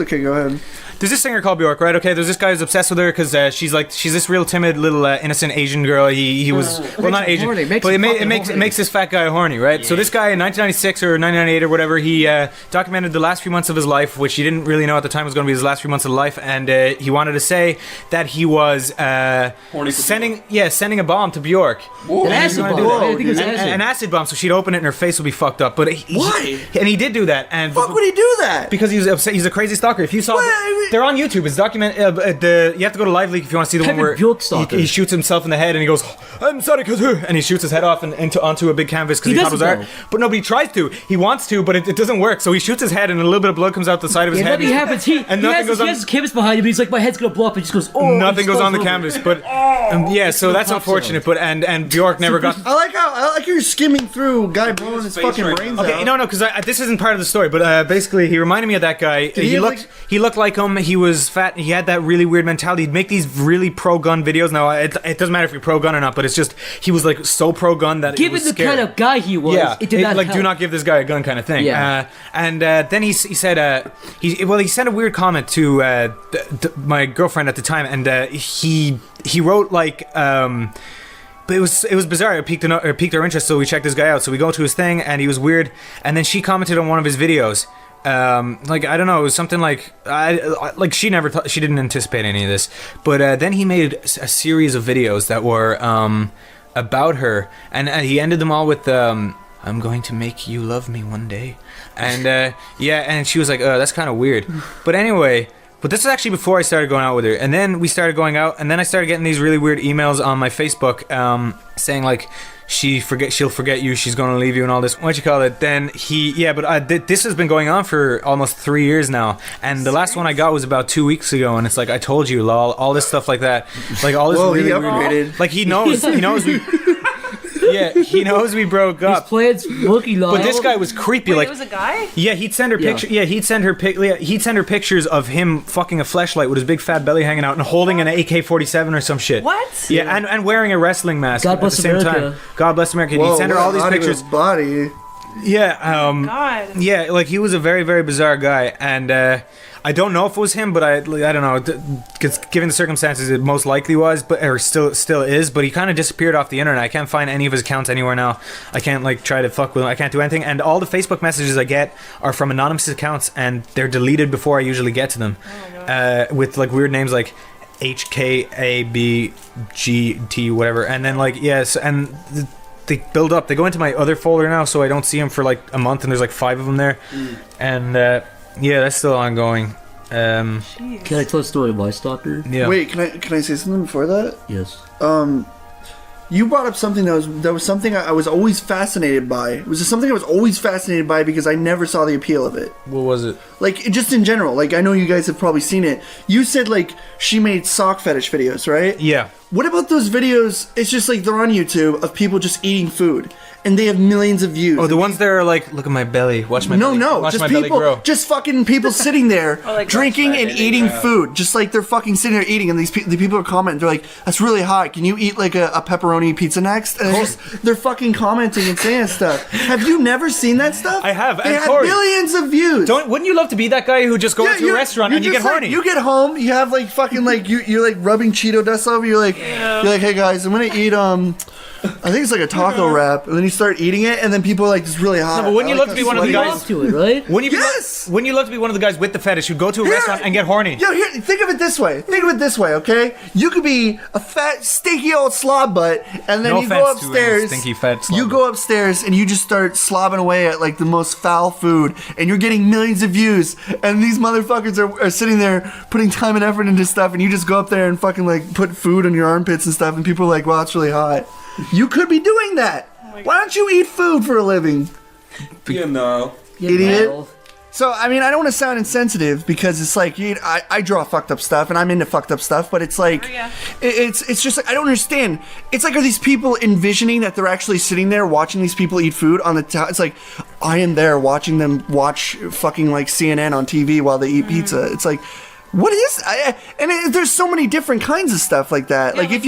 Okay, go ahead. there's this singer called Bjork, right? Okay, there's this guy who's obsessed with her because she's this real timid little innocent Asian girl. He was not Asian, horny. but it makes this fat guy horny, right? Yeah. So this guy in 1996 or 1998 or whatever, he documented the last few months of his life, which he didn't really know at the time was going to be his last few months of life, and he wanted to say that he was sending a bomb to Bjork. An acid bomb. I think it was An acid bomb, so she'd open it and her face would be fucked up. But Why? And he did do that. And Fuck would he do that? because he's upset. He's a crazy stalker. If you saw, they're on YouTube. It's document. You have to go to Live Leak if you want to see the one where he shoots himself in the head and he goes, "I'm sorry, and he shoots his head off and onto a big canvas because he thought it was art. But nobody tries to. He wants to, but it doesn't work. So he shoots his head and a little bit of blood comes out the side of his head. Nothing happens. He has his canvas behind him. He's like, my head's gonna blow up. And he just goes, oh. Nothing goes on the canvas. But so that's unfortunate. But and Bjork never got. I like how you're skimming through a guy blowing his fucking brains out. Okay, no, because this isn't part of the story. But basically, he reminded me of that guy. He looked like him. He was fat. He had that really weird mentality. He'd make these really pro-gun videos. Now it doesn't matter if you're pro-gun or not, but it's just he was like so pro-gun that given the kind of guy he was, it did not like help. Do not give this guy a gun kind of thing. Yeah. And then he said he sent a weird comment to my girlfriend at the time, and he wrote like. But it was bizarre. It piqued our interest, so we checked this guy out. So we go to his thing, and he was weird. And then she commented on one of his videos. Like, I don't know, it was something like she didn't anticipate any of this. But then he made a series of videos that were about her, and he ended them all with I'm going to make you love me one day. And and she was like, oh, that's kind of weird. But anyway, but this is actually before I started going out with her. And then we started going out, and then I started getting these really weird emails on my Facebook saying like, she'll forget you, she's going to leave you, and all this. What you call it? Then this has been going on for almost 3 years now. And the last one I got was about 2 weeks ago, and it's like, I told you, lol, all this stuff like that. Like all this really weird. Like he knows we. Yeah, he knows we broke up. His plan's working, lol. But this guy was creepy. Wait, like, it was a guy? Yeah, he'd send her pictures. Yeah, he'd send her pictures of him fucking a fleshlight with his big fat belly hanging out and holding an AK-47 or some shit. What? Yeah, and wearing a wrestling mask God at the bless same America. time. God bless America. Whoa, He'd send her all these pictures. Body. Yeah. God. Yeah, like he was a very, very bizarre guy, and I don't know if it was him, but I don't know. Because given the circumstances, it most likely was, or still is. But he kind of disappeared off the internet. I can't find any of his accounts anywhere now. I can't like try to fuck with him. I can't do anything. And all the Facebook messages I get are from anonymous accounts, and they're deleted before I usually get to them. Oh my God. With like weird names like HKABGT whatever, and then like yes, and. They build up. They go into my other folder now, so I don't see them for like a month, and there's like 5 of them there. And that's still ongoing. Can I tell a story of my stalker? Yeah. Wait, can I say something before that? Yes. You brought up something that was something I was always fascinated by. It was something I was always fascinated by because I never saw the appeal of it. What was it? Like, just in general. Like, I know you guys have probably seen it. You said, like, she made sock fetish videos, right? Yeah. What about those videos? It's just like they're on YouTube of people just eating food, and they have millions of views. Oh, the ones that are like, look at my belly, watch my belly, watch just my people, belly grow. just fucking people sitting there like drinking and eating food, just like they're fucking sitting there eating, and the people are commenting. They're like, "That's really hot. Can you eat like a pepperoni pizza next?" And they're fucking commenting and saying stuff. Have you never seen that stuff? I have. They And have Corey, millions of views. Wouldn't you love to be that guy who just goes to a restaurant and you get horny? You get home, you have like fucking like you're like rubbing Cheeto dust over. You're like, hey guys, I'm gonna eat I think it's like a taco wrap, and then you start eating it, and then people are like, "This is really hot." No, but wouldn't you love to be one of the guys? To it, right? Wouldn't you love to be one of the guys with the fetish who'd go to a restaurant and get horny? Yo, here, think of it this way. Okay? You could be a fat, stinky old slob butt, and then No you go offense to any upstairs. stinky fat slob You butt. go upstairs, and you just start slobbing away at like the most foul food, and you're getting millions of views, and these motherfuckers are sitting there putting time and effort into stuff, and you just go up there and fucking like put food on your armpits and stuff, and people are like, "Wow, it's really hot." You could be doing that. Why don't you eat food for a living? You know. Idiot. So, I mean, I don't want to sound insensitive because it's like, I draw fucked up stuff and I'm into fucked up stuff, but it's like, it's just like, I don't understand. It's like, are these people envisioning that they're actually sitting there watching these people eat food on the it's like, I am there watching them watch fucking like CNN on TV while they eat pizza. It's like, what is there's so many different kinds of stuff like that. Yeah, like like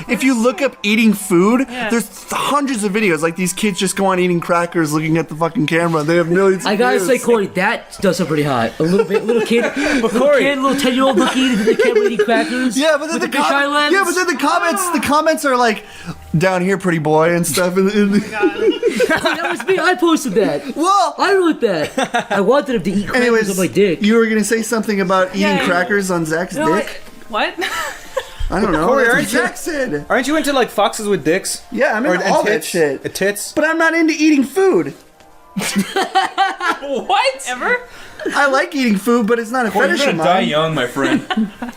if you look up eating food, there's hundreds of videos. Like these kids just go on eating crackers, looking at the fucking camera. They have millions. I gotta say, Corey, that does sound pretty hot. A little bit, little 10-year-old looking into the camera eating crackers. Yeah, but then the comments are like, "Down here, pretty boy," and stuff. That was me. I posted that. Well, I wrote that. I wanted him to eat crackers on my dick. You were gonna say something about eating crackers on Zach's dick? What? I don't know. Corey, That's what aren't Zach said. Aren't you into like foxes with dicks? Yeah, I'm into all that shit. Tits? But I'm not into eating food. What? Ever? I like eating food, but it's not a Boy, you're fetish gonna of die mine. young, my friend.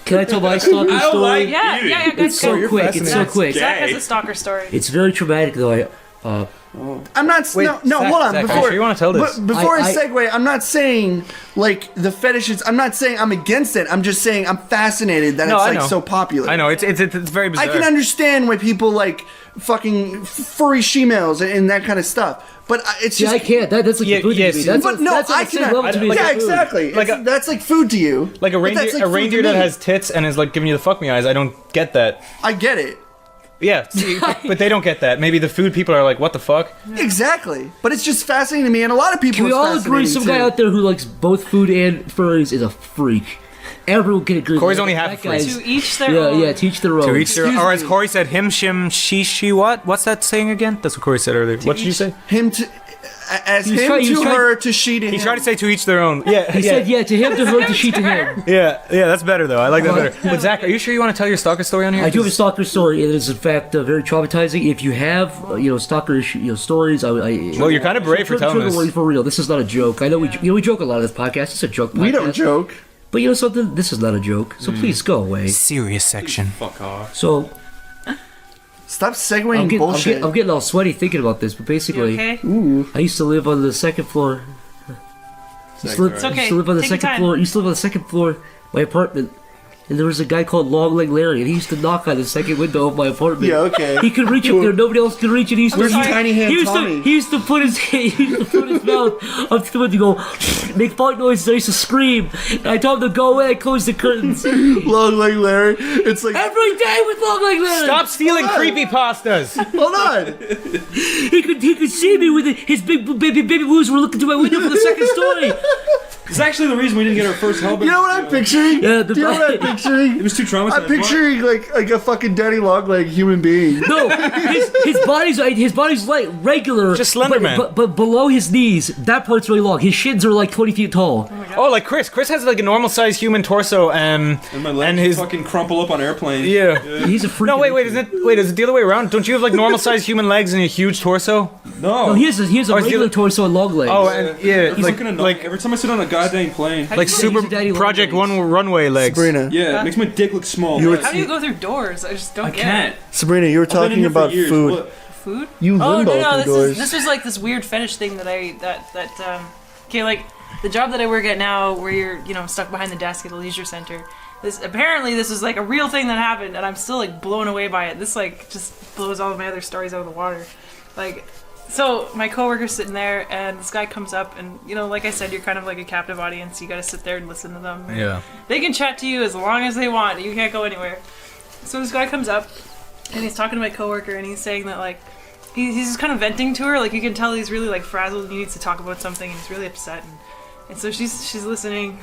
Can I tell my stalker story? Yeah, good. It's so quick. It's so quick. Zach has a stalker story. It's very traumatic, though. I'm not. Wait, no, Zach, hold on. Zach, Before you want to tell this? Before I segue, I'm not saying like the fetishes. I'm not saying I'm against it. I'm just saying I'm fascinated that it's I like know. so popular. I know it's very bizarre. I can understand why people like fucking furry she-males and that kind of stuff. But it's just I can't. That's like food to me. That's but no, that's I the same can. level to me as Yeah, food. exactly. That's like food to you. Like a But that's reindeer, like a food reindeer to that me. has tits and is like giving you the fuck me eyes. I don't get that. I get it. Yeah, see, but they don't get that. Maybe the food people are like, what the fuck? Exactly. But it's just fascinating to me, and a lot of people. Can we it's all agree fascinating some too. guy out there who likes both food and furries is a freak? everyone can agree. Corey's that only that half guy's- To each their own. Yeah, to each their own. To each their, or as Corey said, him, shim, she, what? What's that saying again? That's what Corey said earlier. What did you say? Him to as He was him trying- he was to trying- her to she to him. He tried to say to each their own. Yeah, He said, yeah, to him, to her, to she, to him. Yeah, that's better though. I like that better. But Zach, are you sure you want to tell your stalker story on here? I do have a stalker story, and it is in fact very traumatizing. If you have, stalker stories, Well, you're kind of brave for telling this. us. For real, this is not a joke. I know we joke a lot on this podcast. It's a joke podcast. We don't joke. But you know something? This is not a joke. So please go away. Serious section. Fuck off. So Stop segueing bullshit. I'm getting all sweaty thinking about this, but basically, You okay? I used to live on the second floor. It's okay. Used to live on the Take your second time. floor. Used to live on the second floor of my apartment. And there was a guy called Long Leg Larry, and he used to knock on the second window of my apartment. Yeah, okay. He could reach up there; nobody else could reach it. He used to, Where's Tiny Hand Tommy? He used to put his mouth up to the window, and go make fart noises. I used to scream. And I told him to go away. I closed the curtains Long Leg Larry. It's like every day with Long Leg Larry. Stop stealing creepy pastas. hold on. He could see me with his big baby blues were looking through my window for the second story. It's actually the reason we didn't get our first Hellbent. You know what I'm picturing? Yeah, Do you know what I'm picturing? It was too traumatizing. I'm picturing like a fucking Daddy Long Leg human being. No, his body's like regular, Just Slender Man. but below his knees, that part's really long. His shins are like 20 feet tall. Oh, like Chris. Chris has like a normal sized human torso, And my legs and his fucking crumple up on airplanes. yeah. He's a freak. No, wait, is it the other way around? Don't you have like normal sized human legs and a huge torso? No. No, he has a Or is he regular like- torso and long legs. Oh, and yeah, He's like looking annoying. Every time I sit on a goddamn plane. like He's super a daddy long Project legs. One runway legs. Sabrina. Yeah, it makes my dick look small. How do you go through doors? I just don't I get can't. it. Sabrina, you were I've been in talking here for about years. food. What? Food? You Oh limbo no, through doors. this was like this weird fetish thing that okay, like the job that I work at now, where you're stuck behind the desk at a leisure center. This was like a real thing that happened, and I'm still like blown away by it. This like just blows all of my other stories out of the water. Like, so my coworker's sitting there, and this guy comes up, and like I said, you're kind of like a captive audience. You got to sit there and listen to them. Yeah. They can chat to you as long as they want. You can't go anywhere. So this guy comes up, and he's talking to my coworker, and he's saying that like he's just kind of venting to her. Like you can tell he's really like frazzled. He needs to talk about something, and he's really upset. And so she's listening,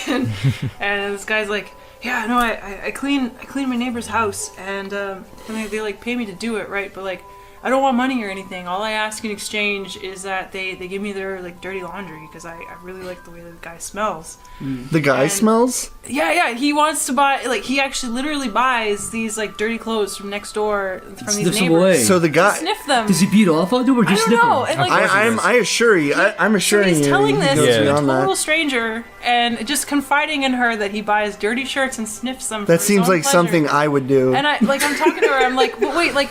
and this guy's like, yeah, no, I clean my neighbor's house, and they like pay me to do it, right? But like, I don't want money or anything. All I ask in exchange is that they give me their like dirty laundry, because I really like the way the guy smells. The guy smells? Yeah, he wants to buy, like, he actually literally buys these like dirty clothes from next door from these Sniffs them neighbors. away. So the guy. Sniff them. Does he beat off on them or I just don't sniff know. them? And, like, I assure you. I'm so assuring he's you. telling he this goes to a beyond total that. stranger and just confiding in her that he buys dirty shirts and sniffs them. For That his seems own like pleasure. something I would do. And I'm talking to her. I'm like, but wait, like,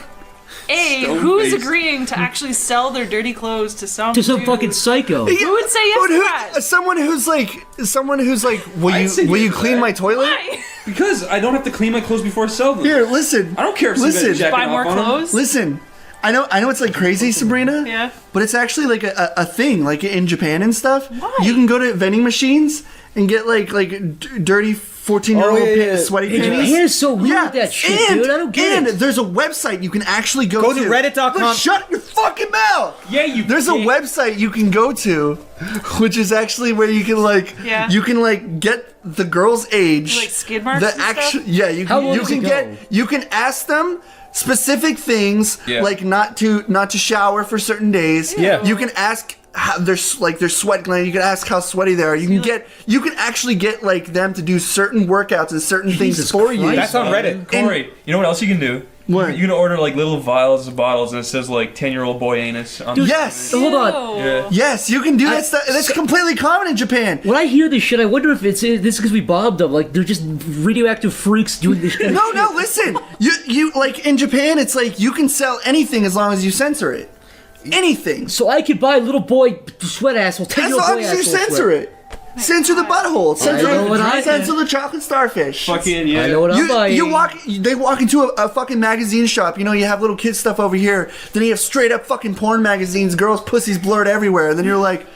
who's agreeing to actually sell their dirty clothes to some To some dude? fucking psycho. Who would say yes But to that? someone who's like, I'd say will yes you to clean that. my toilet? Why? Because I don't have to clean my clothes before I sell them. Here, listen. I don't care if Listen. somebody's jacking Buy more off on 'em. clothes? Listen. I know it's like crazy, Sabrina. Yeah. But it's actually like a thing, like in Japan and stuff. Why? You can go to vending machines and get like dirty 14-year-old Oh, yeah. sweaty Hey, panties. Japan's so weird with that shit, dude. I don't get and it. there's a website you can actually go to to. reddit.com. Look, shut your fucking mouth. Yeah, you. There's a website you can go to, which is actually where you can Yeah. you can get the girl's age, Like skid marks and stuff? yeah, you How can low you does can it get go? you can ask them specific things, Yeah. like not to shower for certain days. Yeah. You can ask how their sweat gland. You can ask how sweaty they are. You can actually get like them to do certain workouts and certain things Jesus for you. Christ. That's on Reddit. Corey, you know what else you can do? What? You can order like little vials of bottles and it says like 10-year-old boy anus on Yes. Hold on. Ew. Yeah. Yes, you can do that stuff. That's completely common in Japan. When I hear this shit, I wonder if this is because we bombed them. Like they're just radioactive freaks doing this shit. No, listen. You like in Japan, it's like you can sell anything as long as you censor it. Anything. So I could buy a little boy sweat asshole, As 10-year-old long boy as you asshole censor sweat. it. Censor the butthole. Censor the chocolate starfish. Fucking yeah. I know what I'm buying. They walk into a fucking magazine shop. You know, you have little kid stuff over here. Then you have straight up fucking porn magazines, girls' pussies blurred everywhere. And then you're like,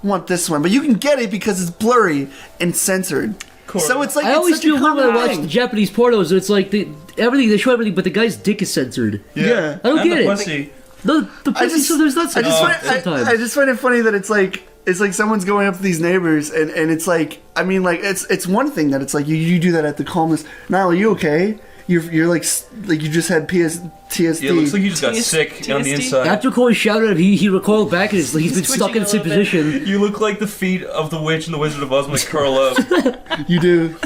I want this one. But you can get it because it's blurry and censored. So it's like, I it's always such a feel weird when I common watch thing. the Japanese pornos. It's like they show everything, but the guy's dick is censored. Yeah. I don't And get the it. pussy. The pussy, so there's not I censored sometimes. just find it funny that it's like It's like someone's going up to these neighbors, and it's like, I mean, like, it's one thing that it's like, you do that at the calmest. Niall, are you okay? You're like you just had TSD. Yeah, it looks like you just got sick on the inside. After Corey shouted at him, he recoiled back and he's been stuck in the same position. You look like the feet of the witch in the Wizard of Oz when they curl up. You do.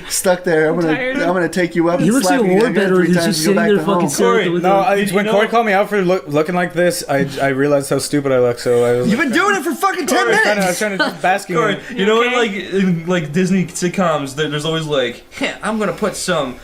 Stuck there. I'm gonna take you up He and looks slap like a you warbender who's just sitting there fucking Corey, when Corey called me out for looking like this, I realized how stupid I look. So I was You've been doing it for fucking 10 minutes. I was trying to bask in Corey, it. you know, in like Disney sitcoms, there's always like, I'm gonna put some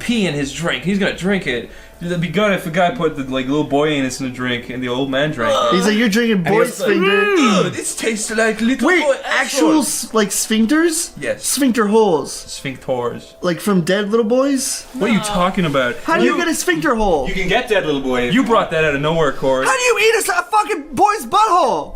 pee in his drink. He's gonna drink it. That'd be good if a guy put the little boy anus in a drink and the old man drank it. He's like, you're drinking boy's finger. This tastes like little Wait, boy actual like sphincters? Yes. Sphincter holes. Sphincters. Like from dead little boys? What are you talking about? How do you get a sphincter hole? You can get that little boy. You brought that out of nowhere, Corey. How do you eat a fucking boy's butthole?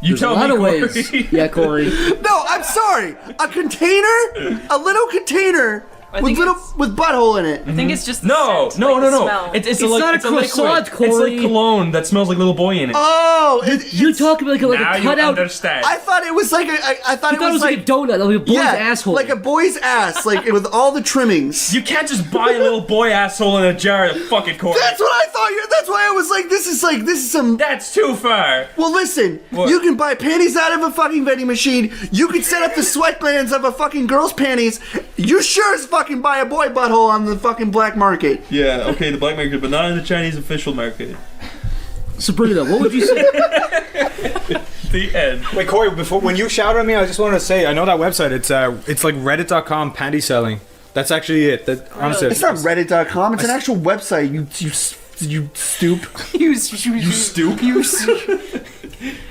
You There's tell a lot me, of Corey. ways. Yeah, Corey. No, I'm sorry. A container? A little container with butthole in it. I think it's just the No. scent, like the smell. It's not a croissant, liquid. Corey. It's like cologne that smells like little boy in it. Oh, You talking like a now you cutout? understand. I thought it was like I thought I thought it was like a donut, like a boy's asshole. like a boy's ass, like with all the trimmings. You can't just buy a little boy asshole in a jar to fuck it, Corey. That's what I thought. That's why I was like, this is some. That's too far. Well, listen, What? you can buy panties out of a fucking vending machine. You can set up the sweat glands of a fucking girl's panties. You sure as fucking buy a boy butthole on the fucking black market. Yeah, okay, the black market, but not in the Chinese official market. Sabrina, what would you say? The end. Wait, Corey, when you shouted at me, I just wanted to say, I know that website. It's like Reddit.com panty selling. That's actually it. Honestly, It's not Reddit.com. It's an actual website. You stoop. You stoop.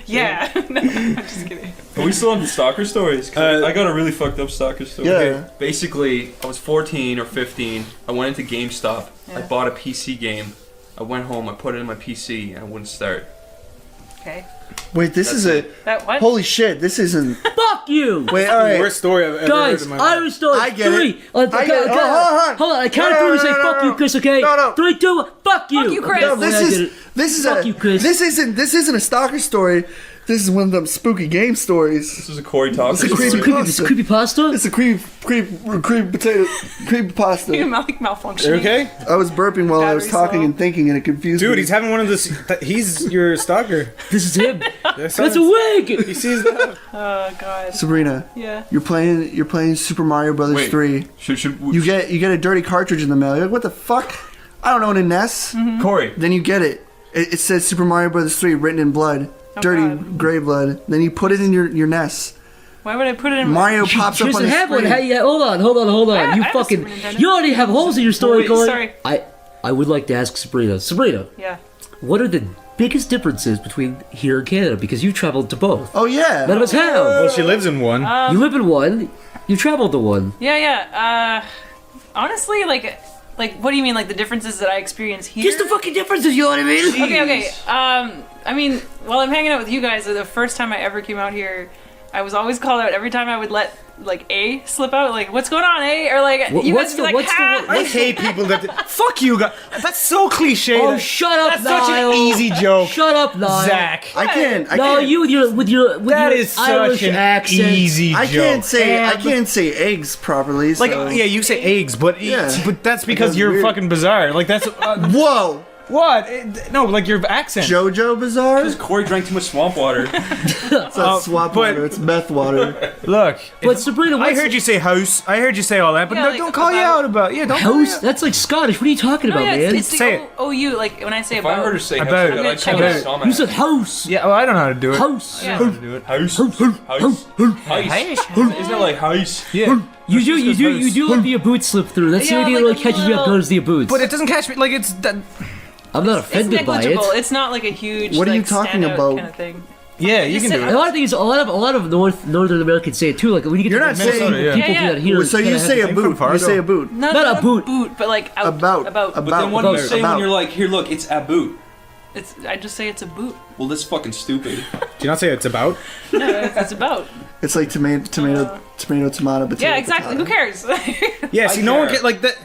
Yeah. No, I'm just kidding. Are we still on the stalker stories? 'Cause I got a really fucked up stalker story. Yeah. Basically, I was 14 or 15. I went into GameStop. I bought a PC game. I went home. I put it in my PC, and it wouldn't start. Okay. Wait, this is a. That what? Holy shit! This isn't. Fuck you! Wait, all right. worst story I've ever heard Guys, in my life. Irish story. I get three. it. I get it. Hold on. I count No, three. no, We say no, fuck no. you, Chris. Okay. No. 3, 2, 1. Fuck you. Fuck you, Chris. No, Okay, I get it. this is Fuck you, Chris. This isn't a stalker story. This is one of them spooky game stories. This is a Corey talk. It's a story. It's creepy pasta. It's a creepy pasta. You like malfunction. You okay? I was burping while I was Battery's talking low. and thinking, and it confused me. Dude, he's having one of this. He's your stalker. This is him. That's That's a wig. He sees that. Oh god. Sabrina. Yeah. You're playing Super Mario Brothers Wait. 3. Should You get a dirty cartridge in the mail. You're like, what the fuck? I don't know, in a NES. Corey. Then you get it. It says Super Mario Brothers 3 written in blood. Oh, Dirty God. gray blood. Then you put it in your NES. Why would I put it in Mario pops She up on doesn't the have one. screen. Hey, yeah, hold on. I You have a fucking. Super Nintendo. You already have holes in your story, Wait, Corey. sorry. I would like to ask Sabrina. Sabrina, Yeah. what are the biggest differences between here and Canada? Because you traveled to both. Oh yeah. None of us have. Well, she lives in one. You live in one. You traveled to one. Yeah. Honestly, like, what do you mean? Like the differences that I experience here? Just the fucking differences. You know what I mean? Okay. I mean, while I'm hanging out with you guys, the first time I ever came out here, I was always called out every time I would let like A slip out. Like, what's going on, A? Or like, you guys would be like, ha! I hate people that. Fuck you guys. That's so cliche. Oh, shut up, That's such Niall. an easy joke. Shut up, Niall. Zach. I can't. No, you with your That is such Irish an accent. easy joke. I can't say eggs properly. So. Like, yeah, you say eggs, but but that's because That's you're weird. fucking bizarre. Like that's Whoa. what? No, like your accent. JoJo Bizarre? Because Corey drank too much swamp water. It's not swamp but- water, it's meth water. Look, But Sabrina, I what's heard you say house. I heard you say all that, but Yeah, no, like, don't call you about- out about. Yeah, don't. Call you house? out. That's like Scottish. What are you talking No, about, yeah, man? it's the Say it. OU. Like when I say If I about. heard her say About house, it. I'd like Check to it go out. You said house. Yeah, well, I don't know how to do it. House. Yeah. do it. House. Isn't it like house? Yeah, You do let the boot slip through. That's the Yeah, idea like that like a catches me up little- goes the boots. but it doesn't catch me. Like it's that. I'm not It's offended by negligible. it. It's not like a huge. What are you like, talking standout about? Kind of thing. Yeah, you can do A it. lot of things, a lot of Northern Americans say it too. Like when you get You're to not Minnesota, saying- people Yeah, yeah. do that here. So Kinda you say a have- boot. You say a boot. Not a boot. but like out. About. About. But then what do you say About. when you're like, here, look, it's a boot? It's. I just say it's a boot. Well, that's fucking stupid. Do you not say it's about? No, it's about. It's like tomato, potato. Yeah, exactly. potato. Who cares? Yeah, see, no one care. get like that.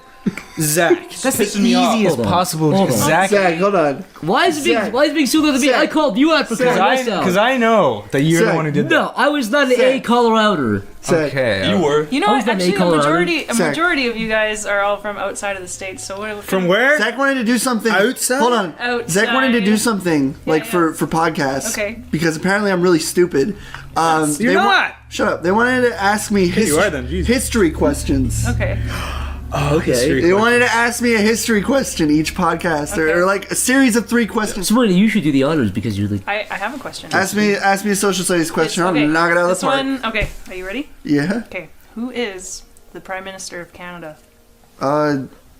Zach. That's the pissing me off. easiest Hold on. possible. Hold on. Zach. Zach, hold on. Why is it being Zach. why is it being similar to me? Zach. I called you out for Zach. calling myself. Because I know that you're the Zach. one who did that. No, I was not an Zach. A Coloradoer. Zach. Okay. You were. You know How what? is that Actually, A Colorado? a Zach. majority of you guys are all from outside of the states. So what? From where? Zach wanted to do something. Outside? Hold on. Outside. Zach wanted to do something like yeah. for podcasts. Okay. Because apparently I'm really stupid. You're they not. Shut up. They wanted to ask me you are then, Jesus. history questions. Okay. Okay. They wanted to ask me a history question each podcast, Okay. or like a series of 3 questions. Sabrina, you should do the honors because you're the. I have a question. Ask me a social studies question. I'll knock it out of this the park. one. Okay. Are you ready? Yeah. Okay. Who is the Prime Minister of Canada?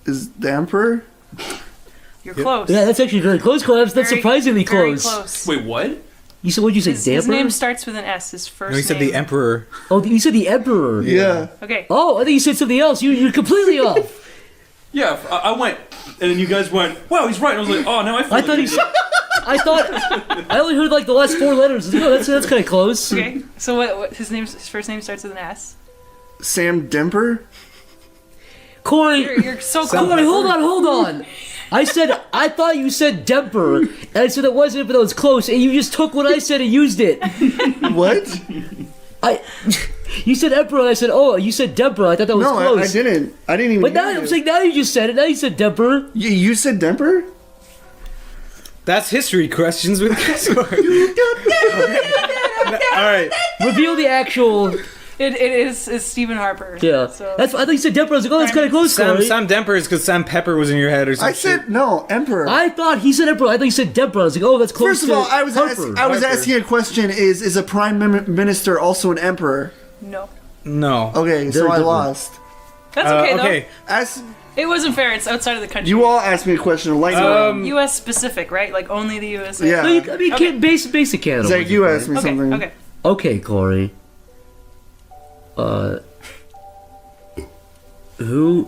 Is the emperor? You're close. Yeah, that's actually very close, Collabs. That's Very- surprisingly very close. Wait, what? You said what'd you say? His Damper? name starts with an S. His first No, he said name. the emperor. Oh, you said the Emperor. Yeah. Okay. Oh, I think you said something else. You're completely off. Yeah, I went, and then you guys went, wow, he's right. And I was like, oh, now I feel I thought he said. I only heard like the last 4 letters. No, that's kind of close. Okay. So what? His first name starts with an S. Sam Demper? Corey, You're so close. Corey, hold on. I thought you said Demper, and I said it wasn't, but that was close, and you just took what I said and used it. What? You said Emperor, and I said, oh, you said Demper. I thought that was No, close. I didn't. I didn't even. But now hear I'm you. saying now you just said it. Now you said Demper. You said Demper? That's history questions with All right. Reveal the actual. It is Stephen Harper. Yeah. So That's. I thought you said Demper. I was like, oh, that's kind of close, Corey. Sam Demper is because Sam Pepper was in your head or something. I said no, Emperor. I thought he said Emperor. I thought he said Demper. I was like, oh, that's close. First of to all, I was Harper. asking a question. Is a prime minister also an emperor? no. No. Okay, so Very I different. lost. That's okay though. Okay. It wasn't fair. It's outside of the country. You all asked me a question. Lightning. U.S. specific, right? Like only the USA. Yeah. No, you can't basic Canada. Zach, you asked me Okay. something. Okay. Okay, Corey. Who?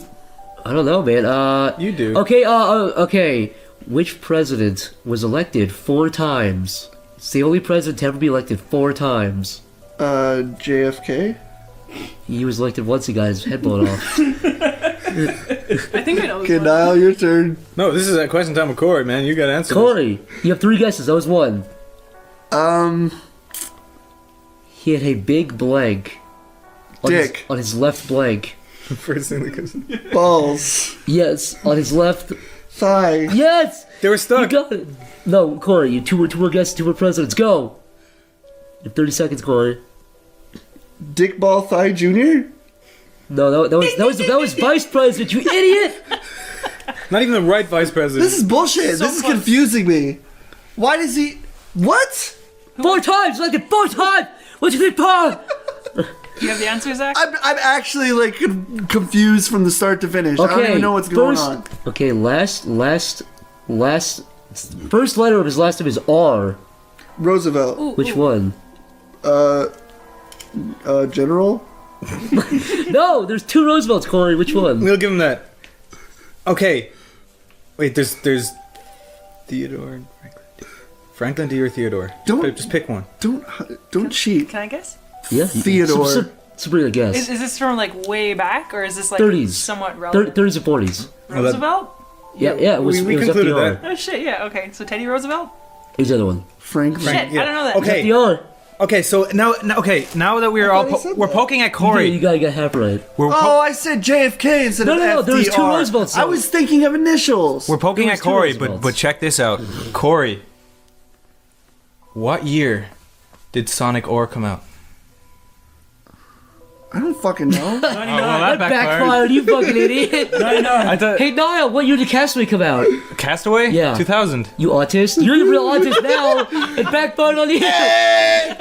I don't know, man. You do. Okay. Okay. Which president was elected 4 times? It's the only president to ever be elected 4 times. JFK. He was elected once. He got his head blown off. I think I know. Okay, Niall, your turn. No, this is a question time with Corey, man. You got to answer. Corey, you have 3 guesses. That was 1. He had a big blank. Dick. On his left blank. This. First thing that comes. Balls. Yes, on his left. Thigh. Yes. They were You stuck. got it. No, Corey, you two more guesses, 2 more presidents. Go. You have 30 seconds, Corey. Dick Ball Thigh Jr. No, that was vice president. You idiot. Not even the right vice president. This is bullshit. So This is close. confusing me. Why does he? What? 4 times, like it 4 times. What's your part? Do you have the answer, Zach? I'm actually like confused from the start to finish. I don't even know what's going on. Okay, last. First letter of his last name is R. Roosevelt. Which one? General. No, there's 2 Roosevelts, Corey. Which one? We'll give him that. Okay. Wait, there's Theodore and Franklin. Franklin D or Theodore? Just pick one. Don't cheat. Can I guess? Yeah, Theodore. Sabrina, guess. Is this from like way back, or is this like 30s. somewhat relevant? 30s and 40s. Roosevelt? Yeah, it was. we it was concluded FDR. Oh shit! Yeah. Okay. So Teddy Roosevelt. Who's the other one? Franklin. Shit! I don't know that. Okay. FDR. Okay, so now that we're thought he said we're that. poking at You Corey. gotta get half right. Oh, I said JFK instead of No, FDR. there was 2 Roosevelts. I was thinking of initials. We're poking There at was 2 Corey, Roosevelts. but check this out. Corey, what year did Sonic Ore come out? I don't fucking know. Oh, well, that Backfired, you fucking idiot. I thought Hey, Niall, what year did Castaway come out? Castaway? Yeah. 2000. You autist? You're the real autist now. And backfired on you.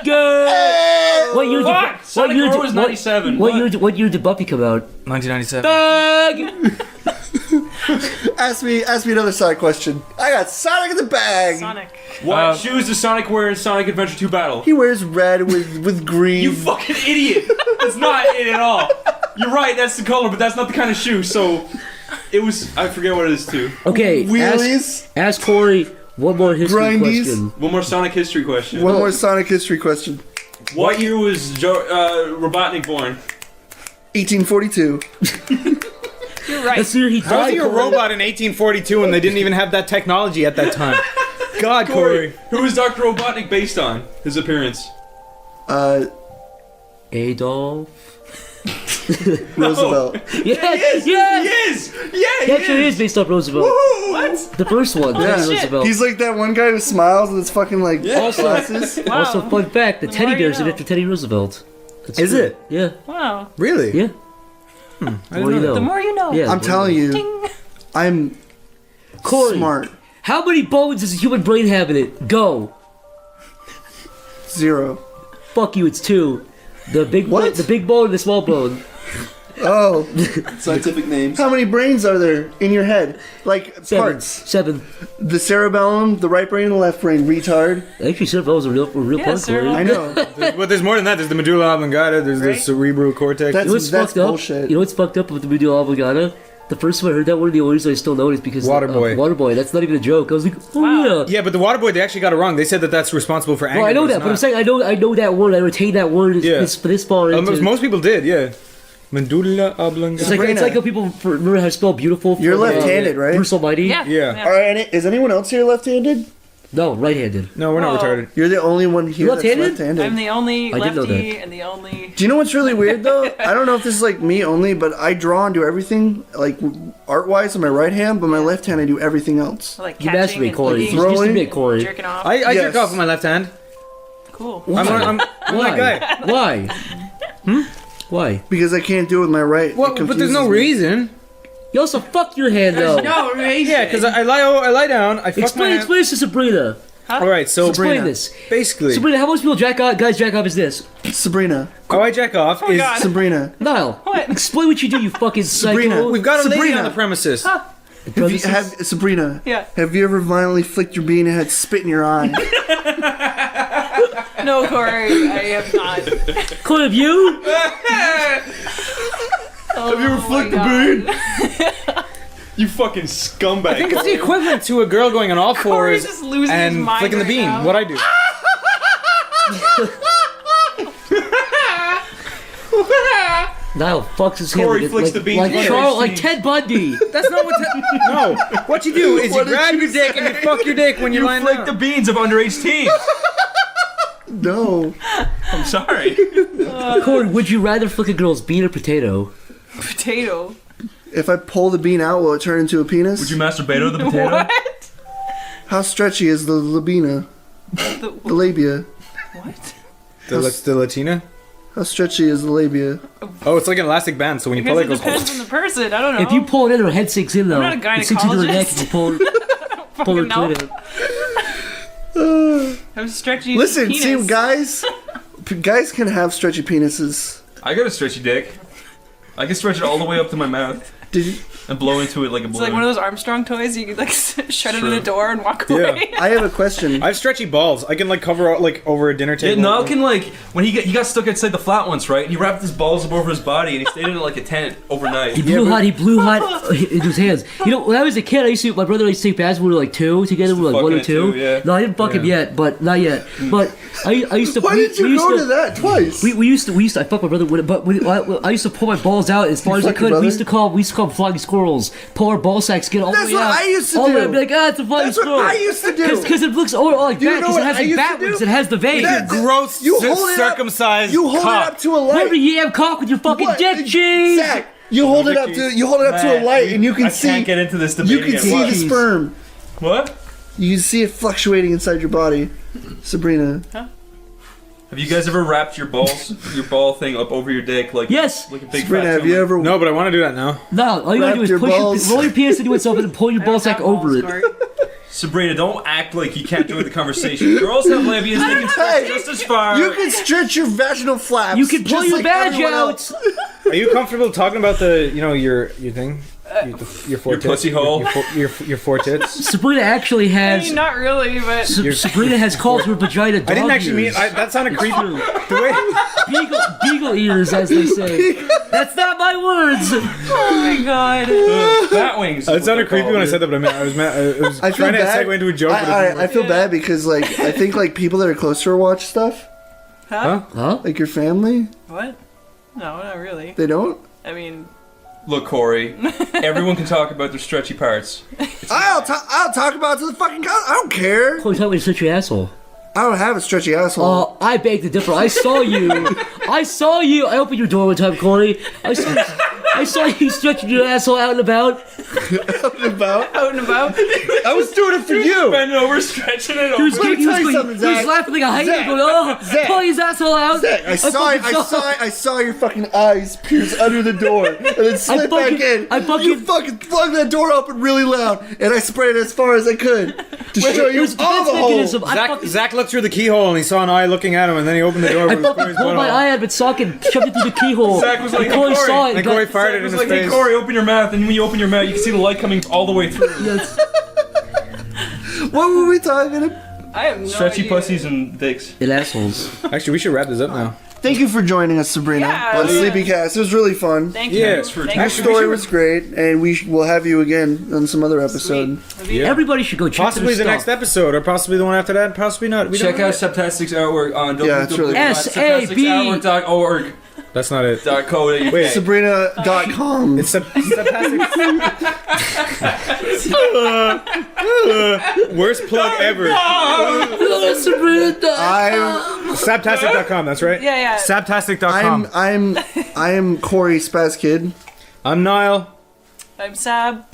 Good. What year did Fuck! Sonic Ore was 97. What year did Buffy come out? 1997. Bag. ask me another side question. I got Sonic in the bag. Sonic. What shoes does Sonic wear in Sonic Adventure 2 Battle? He wears red with green. You fucking idiot! That's not it at all. You're right, that's the color, but that's not the kind of shoe, so... It was... I forget what it is, too. Okay. Wheelies. Ask Corey one more history Grindies. question. One more Sonic history question. One more Sonic history question. What year was Robotnik born? 1842. You're right. That's the year he How died. was he a robot in 1842 and they didn't even have that technology at that time? God, Corey. Who is Dr. Robotnik based on? His appearance. Adolf. Roosevelt. Yes, He is! Yeah, He actually is based off Roosevelt. What? The first one, Yeah. Teddy Roosevelt. He's like that one guy who smiles with his fucking like glasses. Wow. Also, fun fact: the The teddy more you bears are know. after Teddy Roosevelt. That's Is true. it? Yeah. Wow. Really? Yeah. I The didn't more you know know. The more you know. Yeah. I'm telling you, Ding. I'm Corey, smart. how many bones does a human brain have in it? Go. 0. Fuck you. It's 2. The big What? the big bone and the small bone. Oh, Scientific names. how many brains are there in your head? Like 7. parts. 7. The cerebellum, the right brain, and the left brain. Retard. Actually, cerebellum was a real Yeah, part. cerebellum. I know. But there's more than that. There's the medulla oblongata. There's the Right. cerebral cortex. That's- You know what's fucked up? bullshit. You know what's fucked up with the medulla oblongata? The first time I heard that, one of the only reasons I still know it is because Waterboy. Waterboy. That's not even a joke. I was like, oh Wow. yeah. Yeah, but the water boy, they actually got it wrong. They said that that's responsible for anger. Well, I know it's that, but I'm not. saying I know that word. I retain that word Yeah. for this far into. Most people did, yeah. Medulla oblongata. It's like how people remember how to spell beautiful. You're from, left-handed, right? Bruce Almighty. Yeah. Yeah. All right, is anyone else here left-handed? No, right-handed. No, we're not Whoa. retarded. You're the only one here You're that's left-handed? left-handed. I'm the only I didn't know lefty that. and the only. Do you know what's really weird though? I don't know if this is like me only, but I draw and do everything like art-wise on my right hand, but my left hand I do everything else. Like You catching masturbate, and Corey. eating, You just Throwing. admit, Corey. jerking off. I Yes. jerk off with my left hand. Cool. I'm Why? that guy. Why? Why? Because I can't do it with my right. Well, It but there's no confuses me. reason. You also fuck your hand though. No reason. Yeah, because I lie down, I fuck my hand. Explain this to Sabrina. All right, so Explain this. basically, Sabrina, how most people guys jack off is this. Sabrina. how I jack off is God. Sabrina. Niall, What? explain what you do, you fucking Sabrina, psycho. we've got a lady Sabrina. on the premises. Sabrina. Yeah. Have you ever violently flicked your bean and had spit in your eye? No, Corey, I have not. Corey, have you? Have you ever flicked the bean? You fucking scumbag. I think it's the equivalent to a girl going on all Corey's fours just losing his and mind flicking the right bean. now. What I do? Niall fucks his hand Corey like, flicks like, the beans like with Charles, his like Ted Bundy. That's not what. No, what you do is you What did grab you your dick and you fuck your dick when you're You lying flick down. the beans of underage teens. No. I'm sorry. Corey, would you rather flick a girl's bean or potato? Potato. If I pull the bean out, will it turn into a penis? Would you masturbate with the potato? What? How stretchy is the labina? The labia. What? The Latina? How stretchy is the labia? Oh, it's like an elastic band, so when you pull Because it, it it depends goes. on the person. I don't know. If you pull it in, her head sinks in though. I'm not a It sinks into her neck gynecologist. and you pull her Fucking know. clit out. I'm stretchy. Listen, penis. see, guys can have stretchy penises. I got a stretchy dick. I can stretch it all the way up to my mouth Did you? and blow into it like a balloon. It's like one of those Armstrong toys. You could like shut it in True. a door and walk Yeah. away. I have a question. I have stretchy balls. I can like cover like over a dinner Yeah, table. Niall can like when he got stuck outside the flat once, right? And he wrapped his balls up over his body and he stayed in like a tent overnight. He blew hot in his hands. You know, when I was a kid, my brother and I used to take baths when we were like 2 together. We were like 1 or Fucking 2. at 2, yeah. No, I didn't fuck him yet, but not yet. But I used to. Why did you go to that twice? We used to. I fucked my brother with it, but I used to pull my balls out as far as I fuck your could. brother? We used to call them flying squirrels. Pull our ball sacks, get all That's the way what out. I used to all the way do. out, be like, it's a flying That's what squirrel. I used to do. Because it looks like You that. know Because what it has I like used to backwards. do? It has the vein. That- gross, You hold it up. circumcised. You hold cock. it up to a light. Remember, you have cock with your fucking What? dick cheese. Zach, you hold it up to a light, and you can I see. can't get into this debate You can again. see What? the sperm. What? You can see it fluctuating inside your body. Sabrina. Have you guys ever wrapped your ball thing up over your dick like Yes. like a big Sabrina, fat have you tumor? ever? No, but I want to do that now. No, all you gotta do Wrap is your push balls. roll your penis into itself and then pull your ball sack over it. Sabrina, don't act like you can't join the conversation. Girls have labias; they can stretch Hey, just as far. You can stretch your vaginal flaps. You can pull just your like badge everyone out. else. Are you comfortable talking about the your thing? Your four Your tits? pussy hole? Your four tits? Sabrina actually I has. mean, not really, but Sabrina has called her vagina dog I didn't actually ears. mean. That sounded creepy. The way Beagle ears, as they say. That's not my words. oh my god. Bat wings. it sounded creepy when I said that, but I was I feel trying to bad. segue into a joke. but it didn't I work. feel bad because like I think like people that are close to her watch stuff. Huh? Like your family, What? No, not really. they don't. I mean, Look, Corey, everyone can talk about their stretchy parts. I'll talk about it to the fucking I don't care. Corey, tell me to stretch your asshole. I don't have a stretchy asshole. Oh, I beg to differ. I saw you. I saw you. I opened your door one time, Corey. I saw you stretching your asshole out and about. Out and about? Out and about. I was doing it for you. Bending over, stretching it over. Let me tell you something, He was Zach. laughing like a hyena, Zach. going, oh, Zach. pull his asshole out. Zach, I saw your fucking eyes pierce under the door and then slip back in. You fucking flung that door open really loud, and I sprayed it as far as I could to show you all the holes. Zach looked through the keyhole and he saw an eye looking at him, and then he opened the door. I fucking pulled my eye out of its socket and shoved it through the keyhole. Zach was like, and Corey hey, saw it. And Corey fired it in his like, face. hey, Corey, open your mouth, and when you open your mouth, you can see the light coming all the way through. Yes. What were we talking about? I have no Stretchy idea. pussies and dicks. And assholes. Actually, we should wrap this up now. Thank you for joining us, Sabrina, Yeah, on yeah. Sleepycast. It was really fun. Thank you. Yeah, Thank Your you. story was great, and we will have you again on some other episode. Sweet. Yeah. Everybody should go check Possibly their the next stuff. episode, or possibly the one after that, possibly not. We Check don't know out yet. Subtastic's artwork on Yeah, it's really good. www.subtasticsartwork.org. That's not it. .co.uk. Wait. Sabrina.com. It's Subtastic. Worst plug ever. Sabtastic.com, that's right? Yeah, yeah. Sabtastic.com. I am Corey Spaz Kid. I'm Niall. I'm Sab.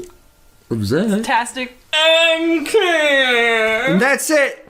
What was that? Tastic. I'm Claire. And that's it.